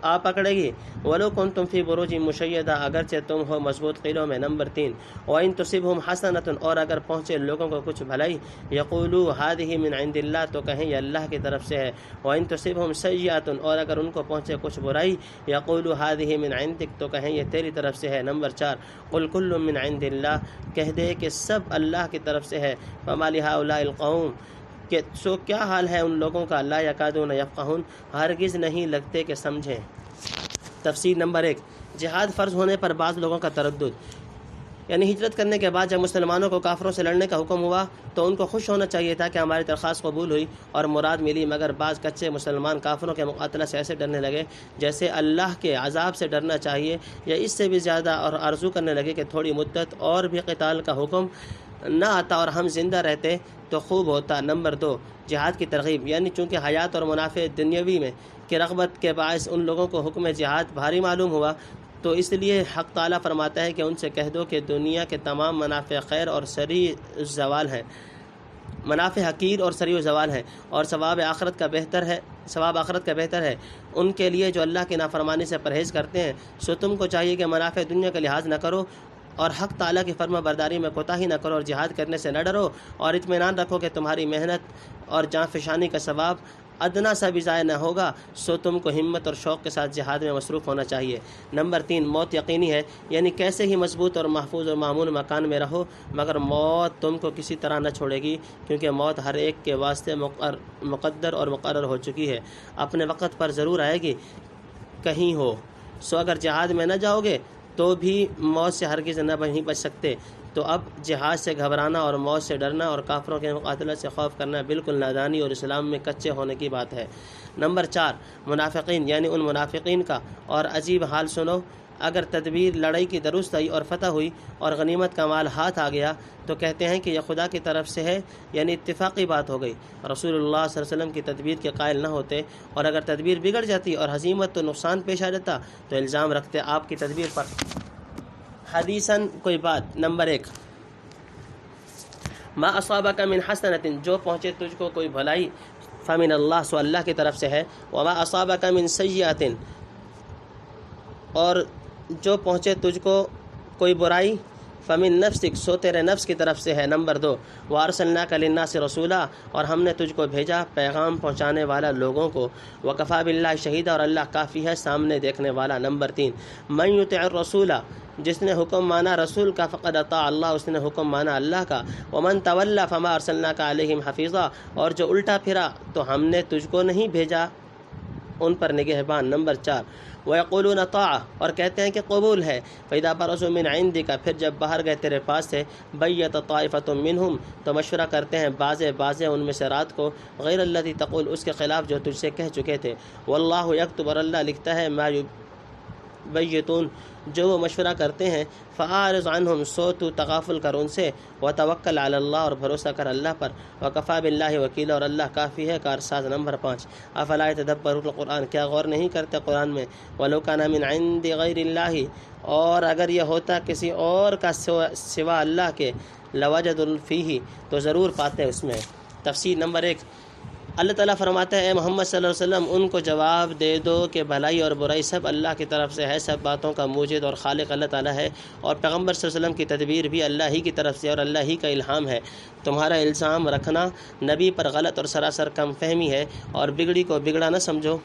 آ پکڑے گی، ولو کنتم فی بروج مشیدہ اگرچہ تم ہو مضبوط قلعوں میں۔ نمبر 3 وان تصبهم حسنۃ اور اگر پہنچے لوگوں کو کچھ بھلائی، یقولوا هذه من عند اللہ تو کہیں یہ اللہ کی طرف سے ہے، وان تصبهم سیئۃ اور اگر ان کو پہنچے کچھ برائی، یقولوا هذه من عندک تو کہیں یہ تیری طرف سے ہے۔ نمبر 4 قل کل من عند اللہ کہہ دے کہ سب اللہ کی طرف سے ہے، فما لهؤلاء القوم کہ سو کیا حال ہے ان لوگوں کا، لا یکادون یفقہون ہرگز نہیں لگتے کہ سمجھیں۔ تفسیر نمبر 1 جہاد فرض ہونے پر بعض لوگوں کا تردد، یعنی ہجرت کرنے کے بعد جب مسلمانوں کو کافروں سے لڑنے کا حکم ہوا تو ان کو خوش ہونا چاہیے تھا کہ ہماری درخواست قبول ہوئی اور مراد ملی، مگر بعض کچے مسلمان کافروں کے مقاتلہ سے ایسے ڈرنے لگے جیسے اللہ کے عذاب سے ڈرنا چاہیے یا اس سے بھی زیادہ، اور آرزو کرنے لگے کہ تھوڑی مدت اور بھی قتال کا حکم نہ آتا اور ہم زندہ رہتے تو خوب ہوتا۔ نمبر 2 جہاد کی ترغیب، یعنی چونکہ حیات اور منافع دنیاوی میں کی رغبت کے باعث ان لوگوں کو حکم جہاد بھاری معلوم ہوا، تو اس لیے حق تعالیٰ فرماتا ہے کہ ان سے کہہ دو کہ دنیا کے تمام منافع خیر اور سریع زوال ہیں، منافع حقیر اور سریع زوال ہیں، اور ثواب آخرت کا بہتر ہے ان کے لیے جو اللہ کی نافرمانی سے پرہیز کرتے ہیں۔ سو تم کو چاہیے کہ منافع دنیا کا لحاظ نہ کرو اور حق تعالیٰ کی فرما برداری میں کوتاہی نہ کرو اور جہاد کرنے سے نہ ڈرو، اور اطمینان رکھو کہ تمہاری محنت اور جان فشانی کا ثواب ادنا سا بھی ضائع نہ ہوگا، سو تم کو ہمت اور شوق کے ساتھ جہاد میں مصروف ہونا چاہیے۔ نمبر 3 موت یقینی ہے، یعنی کیسے ہی مضبوط اور محفوظ اور معمول مکان میں رہو مگر موت تم کو کسی طرح نہ چھوڑے گی، کیونکہ موت ہر ایک کے واسطے مقدر اور مقرر ہو چکی ہے، اپنے وقت پر ضرور آئے گی، کہیں ہو سو اگر جہاد میں نہ جاؤ گے تو بھی موت سے ہرگز نہیں بچ سکتے۔ تو اب جہاد سے گھبرانا اور موت سے ڈرنا اور کافروں کے مقاتلت سے خوف کرنا بالکل نادانی اور اسلام میں کچے ہونے کی بات ہے۔ نمبر 4، منافقین یعنی ان منافقین کا اور عجیب حال سنو۔ اگر تدبیر لڑائی کی درست ہوئی اور فتح ہوئی اور غنیمت کا مال ہاتھ آ گیا تو کہتے ہیں کہ یہ خدا کی طرف سے ہے، یعنی اتفاقی بات ہو گئی، رسول اللہ صلی اللہ علیہ وسلم کی تدبیر کے قائل نہ ہوتے، اور اگر تدبیر بگڑ جاتی اور ہزیمت تو نقصان پیش آ جاتا تو الزام رکھتے آپ کی تدبیر پر۔ حدیثاً کوئی بات۔ نمبر 1، ما اصابک من حسنۃ، جو پہنچے تجھ کو کوئی بھلائی، فمن اللہ، سو اللہ کی طرف سے ہے، وما اصابک من سیئۃ، اور جو پہنچے تجھ کو کوئی برائی، فمن نفسک، سو تیرے نفس کی طرف سے ہے۔ نمبر 2، وارسلناک للناس رسولا، اور ہم نے تجھ کو بھیجا پیغام پہنچانے والا لوگوں کو، وکفی باللہ شہیدا، اور اللہ کافی ہے سامنے دیکھنے والا۔ نمبر 3، من یطع الرسول، جس نے حکم مانا رسول کا، فقد اطاع اللہ، اس نے حکم مانا اللہ کا، ومن تولی فما ارسلناک علیہم حفیظا، اور جو الٹا پھرا تو ہم نے تجھ کو نہیں بھیجا ان پر نگہبان۔ نمبر 4، وَيَقُولُونَ طَاعَةٌ، اور کہتے ہیں کہ قبول ہے، فَإِذَا بَرَزُوا مِنْ عِنْدِكَ، پھر جب باہر گئے تیرے پاس سے، بَيَّتَ طَائِفَةٌ مِّنْهُمْ، تو مشورہ کرتے ہیں بعضے ان میں سے رات کو، غیر الذی تقول، اس کے خلاف جو تجھ سے کہہ چکے تھے، واللہ یکتب، اور اللہ لکھتا ہے، ما یبیتون، جو وہ مشورہ کرتے ہیں، فَأَعْرِضْ عَنْهُمْ، سو تو تغافل کر ان سے، وَتَوَکَّلْ عَلَى اللّہ، اور بھروسہ کر اللہ پر، وَكَفَى بِاللّہ وکیلا، اور اللہ کافی ہے کارساز۔ نمبر 5، افلا یتدبرون القرآن، کیا غور نہیں کرتے قرآن میں، وَلَوْ كَانَ مِنْ عِنْدِ غَيْرِ اللّہ، اور اگر یہ ہوتا کسی اور کا سوا اللہ کے، لَوَجَدُوا فِیہ، تو ضرور پاتے اس میں۔ تفسیر۔ نمبر 1، اللہ تعالیٰ فرماتا ہے، اے محمد صلی اللہ علیہ وسلم ان کو جواب دے دو کہ بھلائی اور برائی سب اللہ کی طرف سے ہے، سب باتوں کا موجد اور خالق اللہ تعالیٰ ہے، اور پیغمبر صلی اللہ علیہ وسلم کی تدبیر بھی اللہ ہی کی طرف سے اور اللہ ہی کا الہام ہے۔ تمہارا الزام رکھنا نبی پر غلط اور سراسر کم فہمی ہے، اور بگڑی کو بگڑا نہ سمجھو۔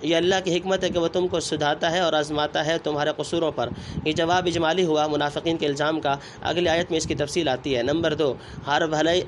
یہ اللہ کی حکمت ہے کہ وہ تم کو سدھاتا ہے اور آزماتا ہے تمہارے قصوروں پر۔ یہ جواب اجمالی ہوا منافقین کے الزام کا، اگلی آیت میں اس کی تفصیل آتی ہے۔ نمبر 2، ہر بھلائی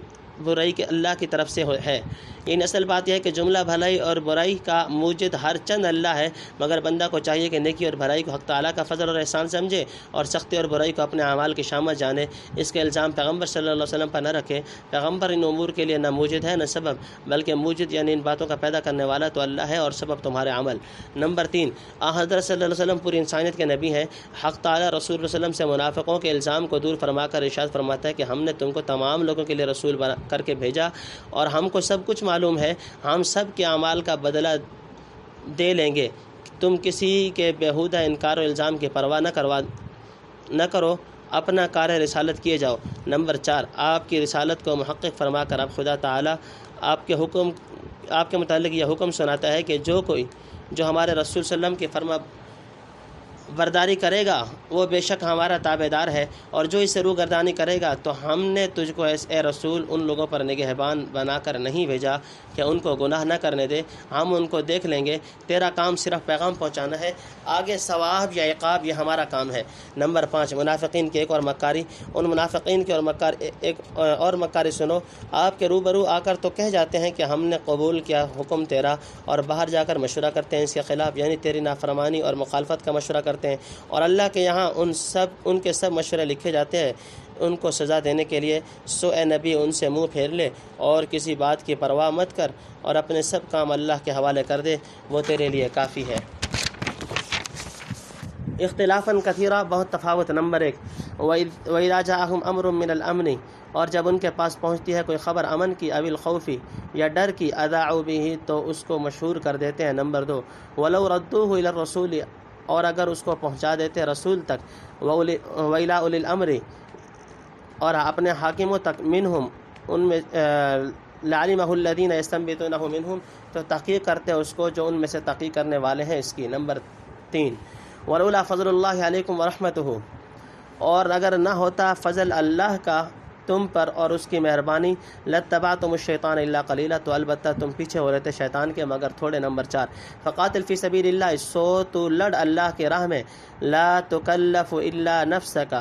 برائی کے اللہ کی طرف سے ہے۔ یہ اصل بات یہ ہے کہ جملہ بھلائی اور برائی کا موجد ہر چند اللہ ہے، مگر بندہ کو چاہیے کہ نیکی اور بھلائی کو حق تعالیٰ کا فضل اور احسان سمجھے، اور سختی اور برائی کو اپنے اعمال کی شامت جانے۔ اس کے الزام پیغمبر صلی اللہ علیہ وسلم پر نہ رکھے۔ پیغمبر ان امور کے لیے نہ موجد ہے نہ سبب، بلکہ موجد یعنی ان باتوں کا پیدا کرنے والا تو اللہ ہے، اور سبب تمہارے عمل۔ نمبر 3، حضرت صلی اللہ علیہ وسلم پوری انسانیت کے نبی ہیں۔ حق تعالیٰ رسول اللہ علیہ وسلم سے منافقوں کے الزام کو دور فرما کر ارشاد فرماتا ہے کہ ہم نے تم کو تمام لوگوں کے لیے رسول بنا کر کے بھیجا، اور ہم کو سب کچھ معلوم ہے، ہم سب کے اعمال کا بدلہ دے لیں گے۔ تم کسی کے بیہودہ انکار و الزام کی پرواہ نہ کرو، اپنا کار رسالت کیے جاؤ۔ نمبر 4، آپ کی رسالت کو محقق فرما کر اب خدا تعالیٰ آپ کے متعلق یہ حکم سناتا ہے کہ جو ہمارے رسول صلی اللہ علیہ وسلم کی فرما برداری کرے گا وہ بے شک ہمارا تابع دار ہے، اور جو اسے روگردانی کرے گا تو ہم نے تجھ کو اے رسول ان لوگوں پر نگہبان بنا کر نہیں بھیجا کہ ان کو گناہ نہ کرنے دے، ہم ان کو دیکھ لیں گے، تیرا کام صرف پیغام پہنچانا ہے، آگے ثواب یا عقاب یہ ہمارا کام ہے۔ نمبر 5، منافقین کی ایک اور مکاری۔ ان منافقین کی ایک اور مکاری سنو، آپ کے روبرو آ کر تو کہہ جاتے ہیں کہ ہم نے قبول کیا حکم تیرا، اور باہر جا کر مشورہ کرتے ہیں اس کے خلاف، یعنی تیری نافرمانی اور مخالفت کا مشورہ کرتے ہیں، اور اللہ کے یہاں ان کے سب مشورے لکھے جاتے ہیں ان کو سزا دینے کے لیے۔ سو اے نبی ان سے منہ پھیر لے اور کسی بات کی پرواہ مت کر، اور اپنے سب کام اللہ کے حوالے کر دے، وہ تیرے لیے کافی ہے۔ اختلافاً کثیرہ، بہت تفاوت۔ نمبر 1، وَإِذَا جَاءَهُمْ أَمْرٌ مِّنَ الْأَمْنِ، اور جب ان کے پاس پہنچتی ہے کوئی خبر امن کی، اوِ الخوف، یا ڈر کی، اذاعوا بِهِ، تو اس کو مشہور کر دیتے ہیں۔ نمبر 2، وَلَوْ رَدُّوهُ إِلَى الرَّسُولِ، اور اگر اس کو پہنچا دیتے رسول تک، وَإِلَىٰ أُولِي الْأَمْرِ، اور اپنے حاکموں تک، منہم ان میں، لَعَلِمَهُ الَّذِينَ يَسْتَنبِطُونَهُ مِنْهُمْ، تو تحقیق کرتے اس کو جو ان میں سے تحقیق کرنے والے ہیں اس کی۔ نمبر 3، وَلَوْلَا فَضْلُ اللَّهِ عَلَيْكُمْ وَرَحْمَتُهُ، اور اگر نہ ہوتا فضل اللہ کا تم پر اور اس کی مہربانی، لَاتَّبَعْتُمُ الشَّيْطَانَ إِلَّا قَلِيلًا، تو البتہ تم پیچھے ہو رہے تھے شیطان کے مگر تھوڑے۔ نمبر 4، فَقَاتِلْ فِي سَبِيلِ اللَّهِ، سو تو لڑ اللہ کے راہ میں، لَا تُكَلَّفُ إِلَّا نَفْسَكَ،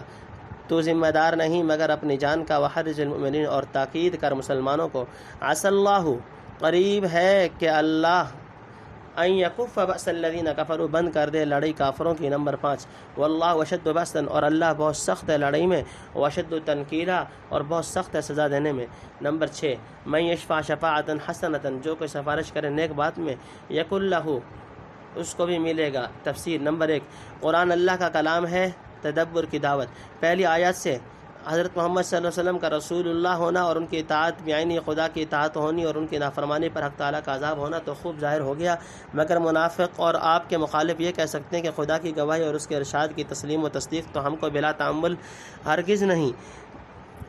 تو ذمہ دار نہیں مگر اپنی جان کا، وَحَرِّضِ الْمُؤْمِنِينَ، اور تاکید کر مسلمانوں کو، عَسَى اللَّهُ، قریب ہے کہ اللہ، ان یکف بأس الذین کفروا، بند کر دے لڑائی کافروں کی۔ نمبر 5 واللہ اشد بأسا، اور اللہ بہت سخت ہے لڑائی میں، واشد تنکیلا، اور بہت سخت ہے سزا دینے میں۔ نمبر 6 من یشفع شفاعۃ حسنۃ، جو کوئی سفارش کرے نیک بات میں، یکن لہ، اس کو بھی ملے گا۔ تفسیر نمبر 1 قرآن اللہ کا کلام ہے، تدبر کی دعوت۔ پہلی آیات سے حضرت محمد صلی اللہ علیہ وسلم کا رسول اللہ ہونا اور ان کی اطاعت بیعینی خدا کی اطاعت ہونی اور ان کی نافرمانی پر حق تعالیٰ کا عذاب ہونا تو خوب ظاہر ہو گیا، مگر منافق اور آپ کے مخالف یہ کہہ سکتے ہیں کہ خدا کی گواہی اور اس کے ارشاد کی تسلیم و تصدیق تو ہم کو بلا تعمل ہرگز نہیں،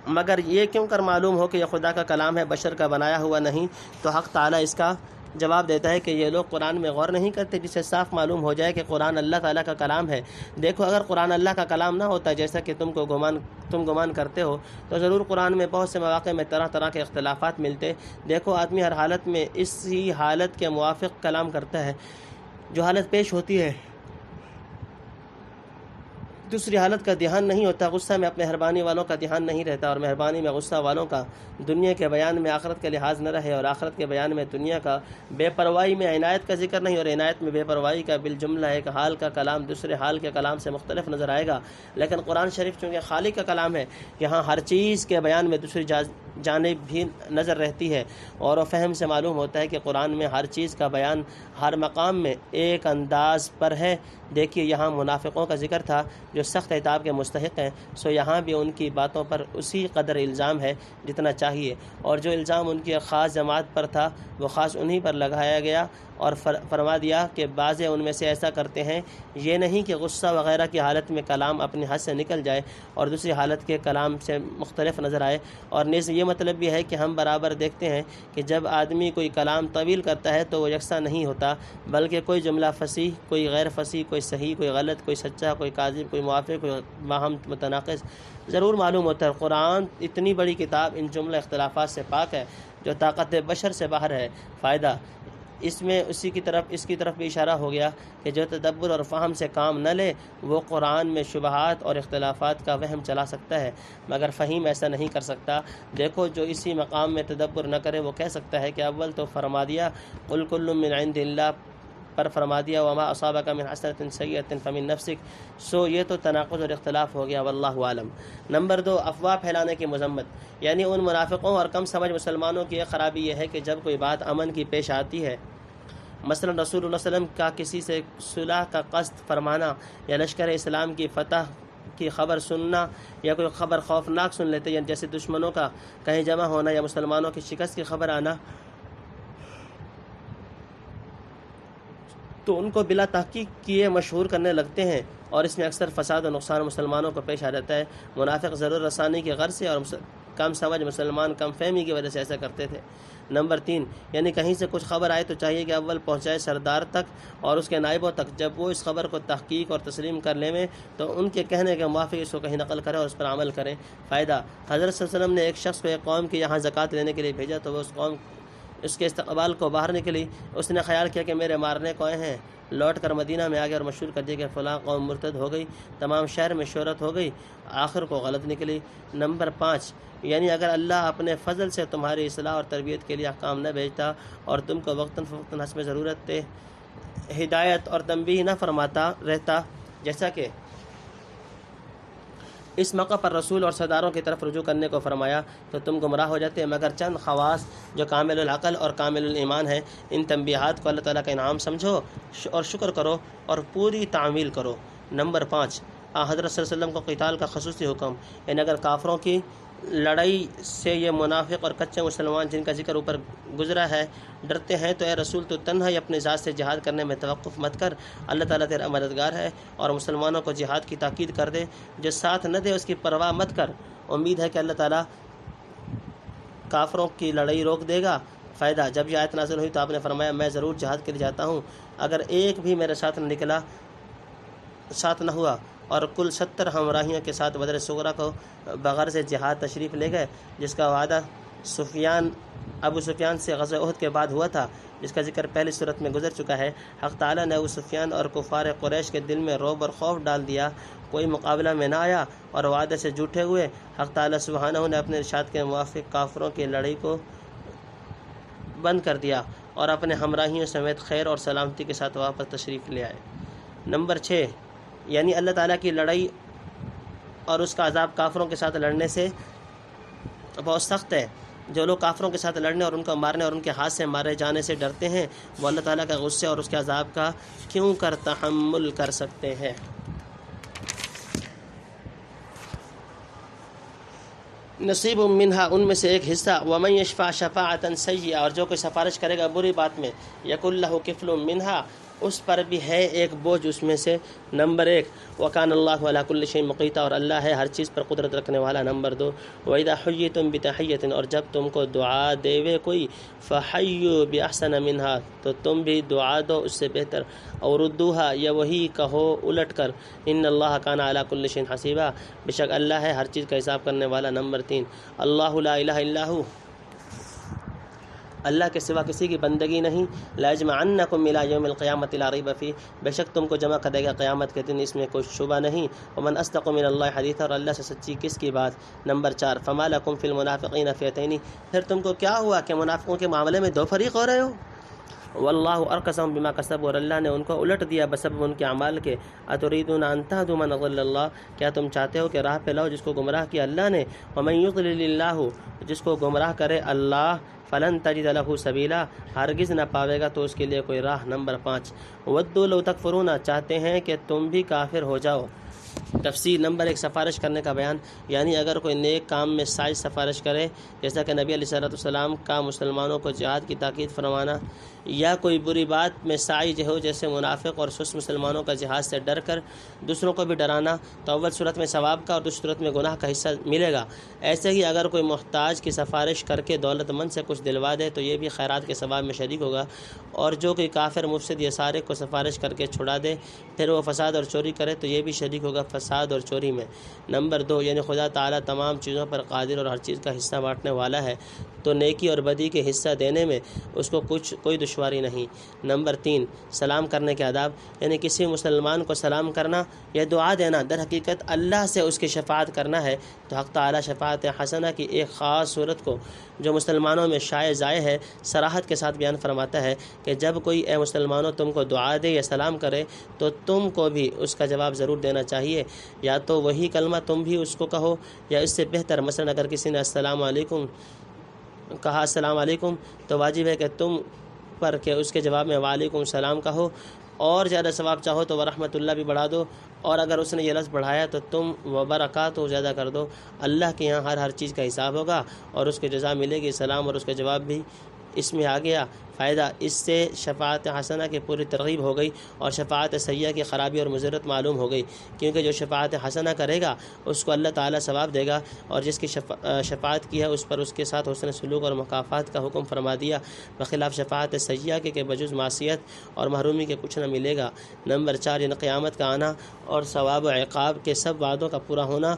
مگر یہ کیوں کر معلوم ہو کہ یہ خدا کا کلام ہے، بشر کا بنایا ہوا نہیں۔ تو حق تعالیٰ اس کا جواب دیتا ہے کہ یہ لوگ قرآن میں غور نہیں کرتے، جس سے صاف معلوم ہو جائے کہ قرآن اللہ تعالیٰ کا کلام ہے۔ دیکھو اگر قرآن اللہ کا کلام نہ ہوتا جیسا کہ تم گمان کرتے ہو تو ضرور قرآن میں بہت سے مواقع میں طرح طرح کے اختلافات ملتے۔ دیکھو آدمی ہر حالت میں اسی حالت کے موافق کلام کرتا ہے، جو حالت پیش ہوتی ہے دوسری حالت کا دھیان نہیں ہوتا، غصہ میں اپنے مہربانی والوں کا دھیان نہیں رہتا اور مہربانی میں غصہ والوں کا، دنیا کے بیان میں آخرت کا لحاظ نہ رہے اور آخرت کے بیان میں دنیا کا، بے پرواہی میں عنایت کا ذکر نہیں اور عنایت میں بے پرواہی کا، بالجملہ ایک حال کا کلام دوسرے حال کے کلام سے مختلف نظر آئے گا۔ لیکن قرآن شریف چونکہ خالق کا کلام ہے، یہاں ہر چیز کے بیان میں دوسری جانب بھی نظر رہتی ہے، اور فہم سے معلوم ہوتا ہے کہ قرآن میں ہر چیز کا بیان ہر مقام میں ایک انداز پر ہے۔ دیکھیے یہاں منافقوں کا ذکر تھا جو سخت عتاب کے مستحق ہیں، سو یہاں بھی ان کی باتوں پر اسی قدر الزام ہے جتنا چاہیے، اور جو الزام ان کی خاص جماعت پر تھا وہ خاص انہی پر لگایا گیا، اور فرما دیا کہ بعض ان میں سے ایسا کرتے ہیں، یہ نہیں کہ غصہ وغیرہ کی حالت میں کلام اپنی حد سے نکل جائے اور دوسری حالت کے کلام سے مختلف نظر آئے، اور نیز یہ مطلب بھی ہے کہ ہم برابر دیکھتے ہیں کہ جب آدمی کوئی کلام طویل کرتا ہے تو وہ یکساں نہیں ہوتا، بلکہ کوئی جملہ فصیح، کوئی غیر فصیح، کوئی صحیح، کوئی غلط، کوئی سچا، کوئی کاذب، کوئی موافق، کوئی باہم متناقض ضرور معلوم ہوتا ہے۔ قرآن اتنی بڑی کتاب ان جملہ اختلافات سے پاک ہے جو طاقت بشر سے باہر ہے۔ فائدہ اس میں اس کی طرف بھی اشارہ ہو گیا کہ جو تدبر اور فہم سے کام نہ لے وہ قرآن میں شبہات اور اختلافات کا وہم چلا سکتا ہے، مگر فہیم ایسا نہیں کر سکتا۔ دیکھو جو اسی مقام میں تدبر نہ کرے وہ کہہ سکتا ہے کہ اول تو فرما دیا قل کل من عند اللہ پر فرما دیا وما اصابک من حسنۃ سیئۃ فمن نفسک، سو یہ تو تناقض اور اختلاف ہو گیا، واللہ عالم۔ نمبر 2 افواہ پھیلانے کی مذمت، یعنی ان منافقوں اور کم سمجھ مسلمانوں کی ایک خرابی یہ ہے کہ جب کوئی بات امن کی پیش آتی ہے، مثلا رسول اللہ صلی اللہ علیہ وسلم کا کسی سے صلح کا قصد فرمانا یا لشکر اسلام کی فتح کی خبر سننا یا کوئی خبر خوفناک سن لیتے ہیں جیسے دشمنوں کا کہیں جمع ہونا یا مسلمانوں کی شکست کی خبر آنا، تو ان کو بلا تحقیق کیے مشہور کرنے لگتے ہیں، اور اس میں اکثر فساد و نقصان مسلمانوں کو پیش آ جاتا ہے۔ منافق ضرور رسانی کی غرض سے اور کم سمجھ مسلمان کم فہمی کی وجہ سے ایسا کرتے تھے۔ نمبر 3 یعنی کہیں سے کچھ خبر آئے تو چاہیے کہ اول پہنچائے سردار تک اور اس کے نائبوں تک، جب وہ اس خبر کو تحقیق اور تسلیم کر لیں تو ان کے کہنے کے موافق اس کو کہیں نقل کرے اور اس پر عمل کریں۔ فائدہ حضرت صلی اللہ علیہ وسلم نے ایک شخص کو ایک قوم کے یہاں زکوٰۃ لینے کے لیے بھیجا تو وہ اس کے استقبال کو باہر نکلی، اس نے خیال کیا کہ میرے مارنے کو آئے ہیں، لوٹ کر مدینہ میں آ گیا اور مشہور کر دیا کہ فلاں قوم مرتد ہو گئی، تمام شہر میں شہرت ہو گئی، آخر کو غلط نکلی۔ نمبر 5 یعنی اگر اللہ اپنے فضل سے تمہاری اصلاح اور تربیت کے لیے احکام نہ بھیجتا اور تم کو وقتاً فوقتاً حسب ضرورت ہدایت اور تنبیہ نہ فرماتا رہتا، جیسا کہ اس موقع پر رسول اور سرداروں کی طرف رجوع کرنے کو فرمایا تو تم گمراہ ہو جاتے، مگر چند خواص جو کامل العقل اور کامل الایمان ہیں، ان تنبیہات کو اللہ تعالیٰ کا انعام سمجھو اور شکر کرو اور پوری تعمیل کرو۔ نمبر 5 حضرت صلی اللہ علیہ وسلم کو قتال کا خصوصی حکم، یعنی اگر کافروں کی لڑائی سے یہ منافق اور کچے مسلمان جن کا ذکر اوپر گزرا ہے ڈرتے ہیں تو اے رسول تو تنہا ہی اپنی ذات سے جہاد کرنے میں توقف مت کر، اللہ تعالیٰ تیرا مددگار ہے، اور مسلمانوں کو جہاد کی تاکید کر دے، جو ساتھ نہ دے اس کی پرواہ مت کر، امید ہے کہ اللہ تعالیٰ کافروں کی لڑائی روک دے گا۔ فائدہ جب یہ آیت نازل ہوئی تو آپ نے فرمایا میں ضرور جہاد کے لیے جاتا ہوں، اگر ایک بھی میرے ساتھ نہ ہوا، اور کل 70 ہمراہیوں کے ساتھ بدر صغریٰ کو بغرض جہاد تشریف لے گئے، جس کا وعدہ ابو سفیان سے غزوہ احد کے بعد ہوا تھا، جس کا ذکر پہلی صورت میں گزر چکا ہے۔ حق تعالیٰ نے ابو سفیان اور کفار قریش کے دل میں رعب اور خوف ڈال دیا، کوئی مقابلہ میں نہ آیا اور وعدے سے جھوٹے ہوئے۔ حق تعالیٰ سبحانہ نے اپنے ارشاد کے موافق کافروں کی لڑائی کو بند کر دیا اور اپنے ہمراہیوں سمیت خیر اور سلامتی کے ساتھ واپس تشریف لے آئے۔ نمبر 6 یعنی اللہ تعالیٰ کی لڑائی اور اس کا عذاب کافروں کے ساتھ لڑنے سے بہت سخت ہے۔ جو لوگ کافروں کے ساتھ لڑنے اور ان کو مارنے اور ان کے ہاتھ سے مارے جانے سے ڈرتے ہیں وہ اللہ تعالیٰ کا غصے اور اس کے عذاب کا کیوں کر تحمل کر سکتے ہیں۔ نصیب منہا ان میں سے ایک حصہ، ومن یشفع شفاعتا سیئہ اور جو کوئی سفارش کرے گا بری بات میں، یکن لہ کفل منہا اس پر بھی ہے ایک بوجھ اس میں سے۔ نمبر 1 وکان اللہ علی کل شیء مقیتا اور اللہ ہے ہر چیز پر قدرت رکھنے والا۔ نمبر 2 وَإِذَا حُيِّيتُم بِتَحِيَّةٍ اور جب تم کو دعا دیوے کوئی، فَحَيُّوا بِأَحْسَنَ مِنْهَا تو تم بھی دعا دو اس سے بہتر، اور ردوہا یا وہی کہو الٹ کر، ان اللہ کان علی کل شیء حسیبا بے شک اللہ ہے ہر چیز کا حساب کرنے والا۔ نمبر 3 اللہ لا الہ الا ہو اللہ کے سوا کسی کی بندگی نہیں، لا یجمعنکم الی یوم القیامۃ لا ریب فیہ بے شک تم کو جمع کرے گا قیامت کے دن، اس میں کوئی شبہ نہیں۔ ومن اصدق من اللہ حدیثا اور اللہ سے سچی کس کی بات۔ نمبر 4 فما لکم فی المنافقین فئتین پھر تم کو کیا ہوا کہ منافقوں کے معاملے میں دو فریق ہو رہے ہو۔ واللہ ارکسہم بما کسبوا اور اللہ نے ان کو الٹ دیا بسبب ان کے اعمال کے۔ اتریدون ان تہدوا من اضل اللہ کیا تم چاہتے ہو کہ راہ پہ لاؤ جس کو گمراہ کیا اللہ نے۔ ومن یضلل اللہ جس کو گمراہ کرے اللہ، فلن تجد لہ سبیلا ہرگز نہ پاوے گا تو اس کے لیے کوئی راہ۔ نمبر 5 ودوا لو تکفرون چاہتے ہیں کہ تم بھی کافر ہو جاؤ۔ تفسیر نمبر 1 سفارش کرنے کا بیان، یعنی اگر کوئی نیک کام میں سائز سفارش کرے جیسا کہ نبی علیہ السلام کا مسلمانوں کو جہاد کی تاکید فرمانا، یا کوئی بری بات میں سائز ہو جیسے منافق اور سست مسلمانوں کا جہاد سے ڈر کر دوسروں کو بھی ڈرانا، تو اول صورت میں ثواب کا اور دوسری صورت میں گناہ کا حصہ ملے گا۔ ایسے ہی اگر کوئی محتاج کی سفارش کر کے دولت مند سے کچھ دلوا دے تو یہ بھی خیرات کے ثواب میں شریک ہوگا، اور جو کوئی کافر مفسد یا سارق کو سفارش کر کے چھڑا دے پھر وہ فساد اور چوری کرے تو یہ بھی شریک ہوگا فساد اور چوری میں۔ نمبر 2 یعنی خدا تعالیٰ تمام چیزوں پر قادر اور ہر چیز کا حصہ بانٹنے والا ہے، تو نیکی اور بدی کے حصہ دینے میں اس کو کوئی دشواری نہیں۔ نمبر 3 سلام کرنے کے آداب، یعنی کسی مسلمان کو سلام کرنا یا دعا دینا در حقیقت اللہ سے اس کی شفاعت کرنا ہے، تو حق تعالیٰ شفاعت حسنہ کی ایک خاص صورت کو جو مسلمانوں میں شائع ضائع ہے صراحت کے ساتھ بیان فرماتا ہے کہ جب کوئی اے مسلمانوں تم کو دعا دے یا سلام کرے تو تم کو بھی اس کا جواب ضرور دینا چاہیے، یا تو وہی کلمہ تم بھی اس کو کہو یا اس سے بہتر۔ مثلا اگر کسی نے السلام علیکم کہا السلام علیکم تو واجب ہے کہ تم پر کہ اس کے جواب میں وعلیکم السلام کہو، اور زیادہ ثواب چاہو تو ورحمۃ اللہ بھی بڑھا دو، اور اگر اس نے یہ لفظ بڑھایا تو تم وبرکاتہ زیادہ کر دو۔ اللہ کے یہاں ہر چیز کا حساب ہوگا اور اس کے جزا ملے گی۔ سلام اور اس کا جواب بھی اس میں آ گیا۔ فائدہ اس سے شفاعت حسنہ کی پوری ترغیب ہو گئی اور شفاعت سیئہ کی خرابی اور مضرت معلوم ہو گئی، کیونکہ جو شفاعت حسنہ کرے گا اس کو اللہ تعالیٰ ثواب دے گا، اور جس کی شفاعت کی ہے اس پر اس کے ساتھ حسن سلوک اور مکافات کا حکم فرما دیا، بخلاف شفاعت سیئہ کے بجز معصیت اور محرومی کے کچھ نہ ملے گا۔ نمبر 4 یعنی قیامت کا آنا اور ثواب و عقاب کے سب وعدوں کا پورا ہونا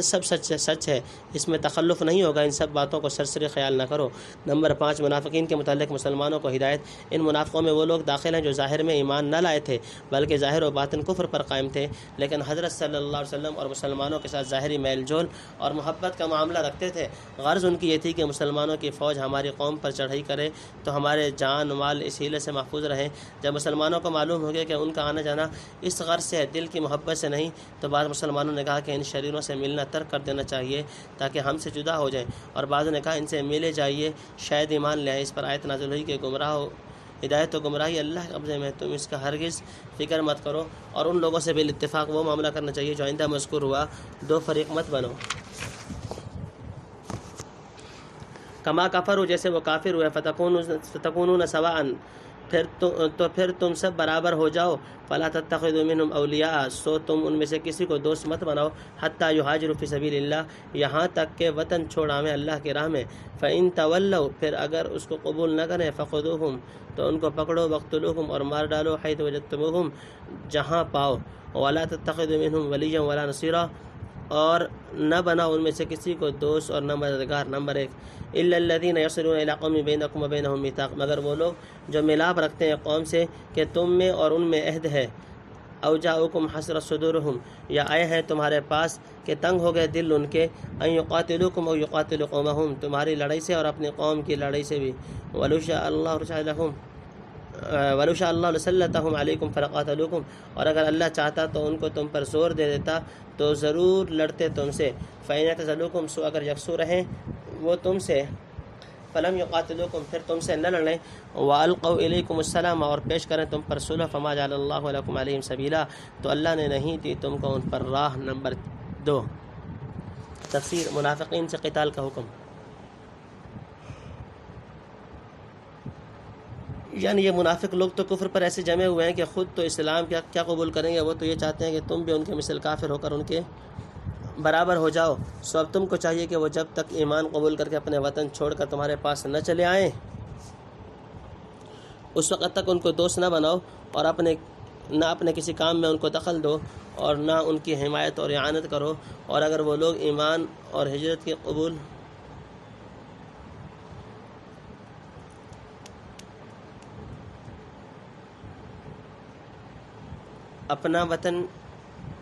سب سچ ہے، اس میں تخلف نہیں ہوگا، ان سب باتوں کو سرسری خیال نہ کرو۔ نمبر 5 منافقین کے متعلق مسلمانوں کو ہدایت، ان منافقوں میں وہ لوگ داخل ہیں جو ظاہر میں ایمان نہ لائے تھے بلکہ ظاہر و باطن کفر پر قائم تھے، لیکن حضرت صلی اللہ علیہ وسلم اور مسلمانوں کے ساتھ ظاہری میل جول اور محبت کا معاملہ رکھتے تھے۔ غرض ان کی یہ تھی کہ مسلمانوں کی فوج ہماری قوم پر چڑھائی کرے تو ہمارے جان مال اس حیلے سے محفوظ رہیں۔ جب مسلمانوں کو معلوم ہو گیا کہ ان کا آنا جانا اس غرض سے ہے، دل کی محبت سے نہیں، تو بعض مسلمانوں نے کہا کہ ان شریروں سے ملنا ترک کر دینا چاہیے تاکہ ہم سے جدا ہو جائیں، اور بعضوں نے کہا ان سے ملے جائیے شاید ایمان لے آئیں۔ اس پر آیت نازل ہوئی کہ گمراہ ہو ہدایت و گمراہی اللہ کے قبضے میں، تم اس کا ہرگز فکر مت کرو، اور ان لوگوں سے بالاتفاق وہ معاملہ کرنا چاہیے جو آئندہ مذکور ہوا، دو فریق مت بنو۔ کما کفروا جیسے وہ کافر ہوئے، فتکونون سواء پھر تم سب برابر ہو جاؤ، فلا تتخذوا منهم اولیاء سو تم ان میں سے کسی کو دوست مت بناؤ، حتی یہاجروا فی سبیل اللہ یہاں تک کہ وطن چھوڑاویں اللہ کی راہ میں، فإن تولوا پھر اگر اس کو قبول نہ کریں، فخذوہم تو ان کو پکڑو، وقتلوہم اور مار ڈالو، حیث وجدتموہم جہاں پاؤ، ولا تتخذوا منهم ولیا ولا نصیرا اور نہ بناؤ ان میں سے کسی کو دوست اور نہ مددگار۔ نمبر 1 الا الذين يصلون الى قوم بينكم وبينهم ميثاق مگر وہ لوگ جو ملاپ رکھتے ہیں قوم سے کہ تم میں اور ان میں عہد ہے، او جاؤکم حسرت صدورہم یا آئے ہیں تمہارے پاس کہ تنگ ہو گئے دل ان کے، ان یقاتلوکم او یقاتلوا قومہم تمہاری لڑائی سے اور اپنی قوم کی لڑائی سے بھی، ولو شاء اللہ لسلطہم علیکم فلقاتلوکم اور اگر اللہ چاہتا تو ان کو تم پر زور دے دیتا تو ضرور لڑتے تم سے، فإن اعتزلوکم سو اگر یکسو رہیں وہ تم سے، فلم یقاتلوکم پھر تم سے نہ لڑیں، والقوا الیکم السلام اور پیش کریں تم پر صلح، فما جعل اللہ لکم علیہم سبیلا تو اللہ نے نہیں دی تم کو ان پر راہ۔ نمبر 2 تفسیر منافقین سے قتال کا حکم، یعنی یہ منافق لوگ تو کفر پر ایسے جمے ہوئے ہیں کہ خود تو اسلام کیا قبول کریں گے، وہ تو یہ چاہتے ہیں کہ تم بھی ان کے مثل کافر ہو کر ان کے برابر ہو جاؤ۔ سو اب تم کو چاہیے کہ وہ جب تک ایمان قبول کر کے اپنے وطن چھوڑ کر تمہارے پاس نہ چلے آئیں اس وقت تک ان کو دوست نہ بناؤ اور نہ اپنے کسی کام میں ان کو دخل دو اور نہ ان کی حمایت اور اعانت کرو، اور اگر وہ لوگ ایمان اور ہجرت کے قبول اپنا وطن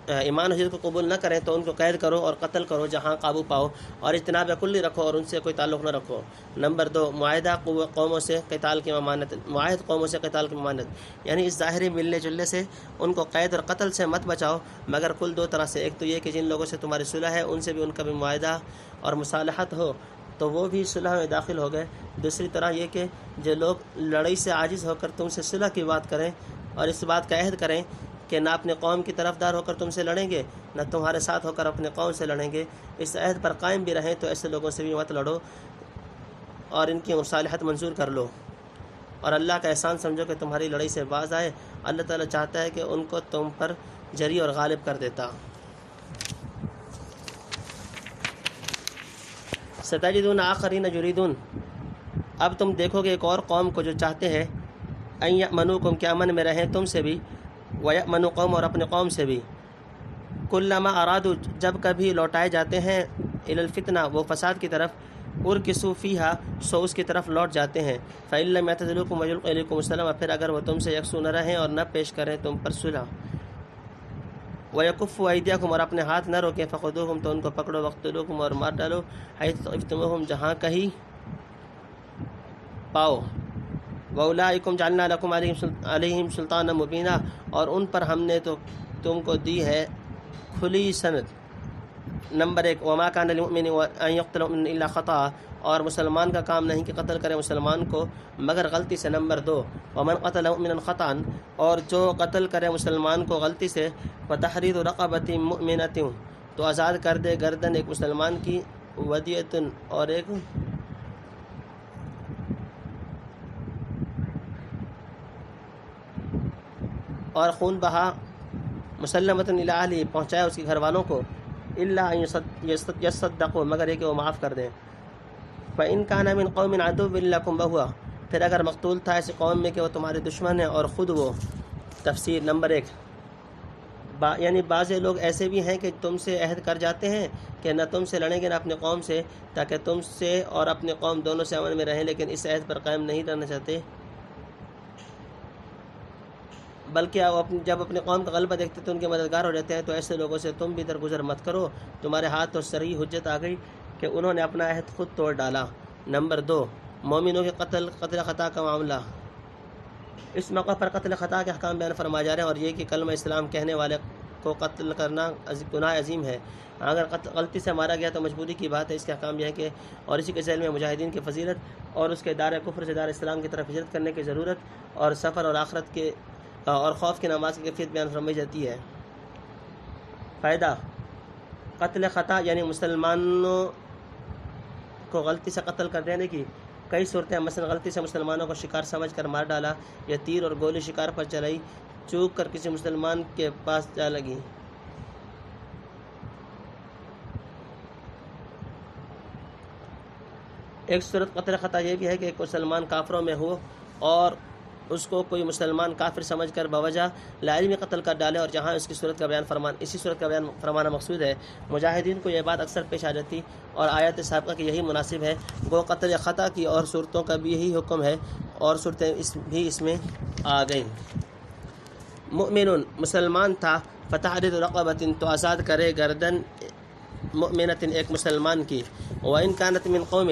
ایمان ہجرت کو قبول نہ کریں تو ان کو قید کرو اور قتل کرو جہاں قابو پاؤ، اور اجتناب کلی رکھو اور ان سے کوئی تعلق نہ رکھو۔ نمبر 2 معاہدہ قوموں سے قتال کی ممانعت، معاہد قوموں سے قتال کی ممانعت، یعنی اس ظاہری ملنے جلنے سے ان کو قید اور قتل سے مت بچاؤ مگر کل 2 طرح سے، ایک تو یہ کہ جن لوگوں سے تمہاری صلح ہے ان سے بھی ان کا بھی معاہدہ اور مصالحت ہو تو وہ بھی صلح میں داخل ہو گئے، دوسری طرح یہ کہ جو لوگ لڑائی سے عاجز ہو کر تم سے صلح کی بات کریں اور اس بات کا عہد کریں کہ نہ اپنے قوم کی طرفدار ہو کر تم سے لڑیں گے نہ تمہارے ساتھ ہو کر اپنے قوم سے لڑیں گے، اس عہد پر قائم بھی رہیں تو ایسے لوگوں سے بھی مت لڑو اور ان کی مصالحت منظور کر لو، اور اللہ کا احسان سمجھو کہ تمہاری لڑائی سے باز آئے، اللہ تعالیٰ چاہتا ہے کہ ان کو تم پر جری اور غالب کر دیتا۔ ستجدون آخرین یریدون اب تم دیکھو گے ایک اور قوم کو جو چاہتے ہیں ان یأمنوکم کہ امن میں رہیں تم سے بھی، وَيَأْمَنُ قوم اور اپنے قوم سے بھی، کلما ارادو جب کبھی لوٹائے جاتے ہیں الی الفتنہ وہ فساد کی طرف، ارکسوا فیہا سو اس کی طرف لوٹ جاتے ہیں، فإن لم یعتزلوکم ویلقوا الیکم السلام پھر اگر وہ تم سے یکسو نہ رہیں اور نہ پیش کریں تم پر صلح، وَيَكُفُّوا أَيْدِيَكُمْ اور اپنے ہاتھ نہ روکیں، فخذوہم تو ان کو پکڑو، وَاقْتُلُوہم اور مار ڈالو، حیث ثقفتموہم جہاں کہیں پاؤ، وَأُولَٰئِكُمْ جَعَلْنَا لَكُمْ عَلَيْهِمْ سُلْطَانًا مُبِينًا اور ان پر ہم نے تو تم کو دی ہے کھلی سند۔ نمبر 1 وَمَا كَانَ لِلْمُؤْمِنِ أَن يَقْتُلَ مُؤْمِنًا إِلَّا خَطَأً اور مسلمان کا کام نہیں کہ قتل کرے مسلمان کو مگر غلطی سے۔ نمبر 2 وَمَنْ قَتَلَ مُؤْمِنًا خَطَأً اور جو قتل کرے مسلمان کو غلطی سے، فَتَحْرِيرُ رَقَبَةٍ مُؤْمِنَةٍ تو آزاد کر دے گردن ایک مسلمان کی، وَدِيَةٌ اور ایک اور خون بہا، مسلمۃ الی اہلہ پہنچایا اس کے گھر والوں کو، الا ان یصدقوا مگر یہ کہ وہ معاف کر دیں، فإن كان من قوم عدو لکم وہو پھر اگر مقتول تھا ایسے قوم میں کہ وہ تمہارے دشمن ہیں اور خود وہ۔ تفسیر نمبر 1 یعنی بعض لوگ ایسے بھی ہیں کہ تم سے عہد کر جاتے ہیں کہ نہ تم سے لڑیں گے نہ اپنے قوم سے تاکہ تم سے اور اپنے قوم دونوں سے امن میں رہیں، لیکن اس عہد پر قائم نہیں رہنا چاہتے بلکہ جب اپنے قوم کا غلبہ دیکھتے تو ان کے مددگار ہو جاتے ہیں، تو ایسے لوگوں سے تم بھی درگزر مت کرو، تمہارے ہاتھ تو صریح حجت آ گئی کہ انہوں نے اپنا عہد خود توڑ ڈالا۔ نمبر 2 مومنوں کے قتل خطا کا معاملہ، اس موقع پر قتل خطا کے احکام بیان فرمائے جا رہے ہیں، اور یہ کہ کلمہ اسلام کہنے والے کو قتل کرنا گناہ عظیم ہے، اگر غلطی سے مارا گیا تو مجبوری کی بات ہے، اس کے احکام یہ ہے کہ اور اسی کے ذیل میں مجاہدین کی فضیلت اور اس کے دار کفر سے دار اسلام کی طرف ہجرت کرنے کی ضرورت اور سفر اور آخرت کے اور خوف کی نماز کی کیفیت بیان فرمائی جاتی ہے۔ فائدہ قتل خطا یعنی مسلمانوں کو غلطی سے قتل کر دینے کی کئی صورتیں، مثلا غلطی سے مسلمانوں کو شکار سمجھ کر مار ڈالا یا تیر اور گولی شکار پر چلائی، چوک کر کسی مسلمان کے پاس جا لگی۔ ایک صورت قتل خطا یہ بھی ہے کہ ایک مسلمان کافروں میں ہو اور اس کو کوئی مسلمان کافر سمجھ کر بوجہ لاعلمی قتل کر ڈالے، اور جہاں اسی صورت کا بیان فرمانا مقصود ہے۔ مجاہدین کو یہ بات اکثر پیش آ جاتی اور آیات سابقہ کی یہی مناسب ہے، گو قتل خطا کی اور صورتوں کا بھی یہی حکم ہے اور صورتیں بھی اس میں آ گئیں۔ مؤمن مسلمان تھا، فتحریر رقبۃ تو آزاد کرے گردن مؤمنۃ ایک مسلمان کی، وإن كانت من قوم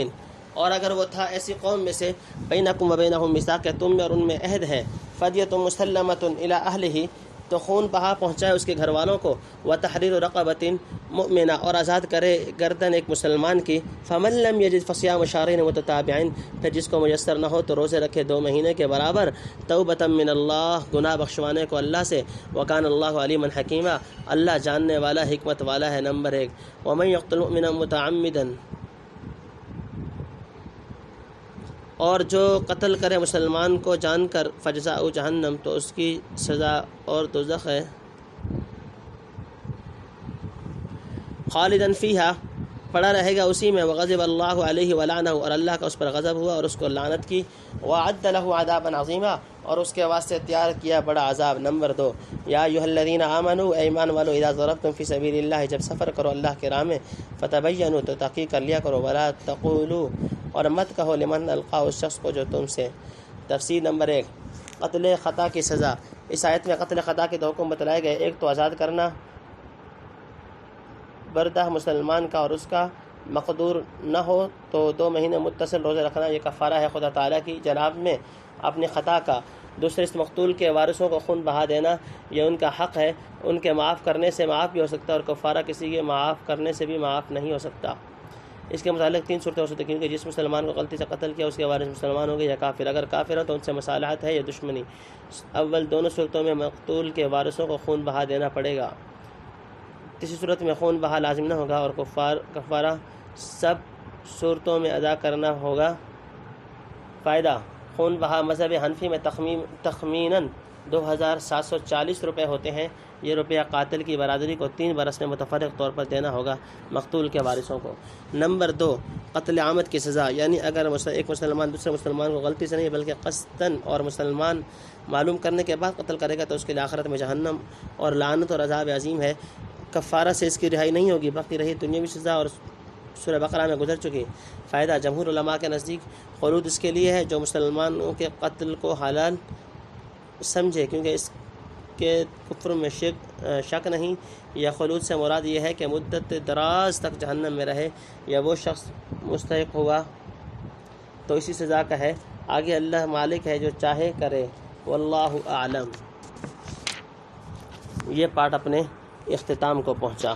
اور اگر وہ تھا ایسی قوم میں سے بینکم وبینہم میثاق تم میں اور ان میں عہد ہے، فدیۃ مسلمۃ الی اہلہ تو خون بہا پہنچائے اس کے گھر والوں کو، وتحریر رقبۃ مؤمنہ اور آزاد کرے گردن ایک مسلمان کی، فمن لم یجد فصیام شہرین متتابعین پھر جس کو میسر نہ ہو تو روزے رکھے 2 مہینے کے برابر، توبۃ من اللہ گناہ بخشوانے کو اللہ سے، وکان اللہ علیما حکیما اللہ جاننے والا حکمت والا ہے۔ نمبر 1 ومن یقتل مؤمنا متعمدا اور جو قتل کرے مسلمان کو جان کر، فجزاء جہنم تو اس کی سزا اور دوزخ ہے، خالدن فیہا پڑا رہے گا اسی میں، وغضب اللہ علیہ ولعنہ اور اللہ کا اس پر غضب ہوا اور اس کو لعنت کی، وعد لہ عذابا عظیما اور اس کے واسطے تیار کیا بڑا عذاب۔ نمبر 2 یا ایھا الذین آمنوا ایمان والو اذا ضربتم فی سبیل اللہ جب سفر کرو اللہ کے راہ میں، فتبینوا تو تحقیق کر لیا کرو، ولا تقولوا اور مت کہو لمن القا اس شخص کو جو تم سے۔ تفسیر نمبر 1 قتل خطا کی سزا۔ اس آیت میں قتل خطا کے 2 حکم بتلائے گئے، ایک تو آزاد کرنا بردہ مسلمان کا، اور اس کا مقدور نہ ہو تو 2 مہینے متصل روزے رکھنا، یہ کفارہ ہے خدا تعالیٰ کی جناب میں اپنی خطا کا۔ دوسرے اس مقتول کے وارثوں کو خون بہا دینا، یہ ان کا حق ہے، ان کے معاف کرنے سے معاف بھی ہو سکتا ہے اور کفارہ کسی کے معاف کرنے سے بھی معاف نہیں ہو سکتا۔ اس کے متعلق 3 صورتیں ہو سکتی ہیں، کیونکہ جس مسلمان کو غلطی سے قتل کیا اس کے وارث مسلمان ہوں گے یا کافر، اگر کافر ہو تو ان سے مصالحت ہے یا دشمنی۔ اول دونوں صورتوں میں مقتول کے وارثوں کو خون بہا دینا پڑے گا، تیسری صورت میں خون بہا لازم نہ ہوگا اور کفارہ سب صورتوں میں ادا کرنا ہوگا۔ فائدہ خون بہا مذہب حنفی میں تخمیناً 2740 روپے ہوتے ہیں، یہ روپیہ قاتل کی برادری کو 3 برس میں متفرق طور پر دینا ہوگا مقتول کے وارثوں کو۔ نمبر 2 قتل عامد کی سزا، یعنی اگر ایک مسلمان دوسرے مسلمان کو غلطی سے نہیں بلکہ قصداً اور مسلمان معلوم کرنے کے بعد قتل کرے گا تو اس کے لیے آخرت میں جہنم اور لعنت اور عذاب عظیم ہے، کفارہ سے اس کی رہائی نہیں ہوگی، باقی رہی دنیاوی سزا اور سورہ بقرہ میں گزر چکی۔ فائدہ جمہور علماء کے نزدیک خلود اس کے لیے ہے جو مسلمانوں کے قتل کو حلال سمجھے، کیونکہ اس کے کفر میں شک نہیں، یا خلود سے مراد یہ ہے کہ مدت دراز تک جہنم میں رہے، یا وہ شخص مستحق ہوا تو اسی سزا کا ہے، آگے اللہ مالک ہے جو چاہے کرے، واللہ اعلم۔ یہ پارٹ اپنے اختتام کو پہنچا۔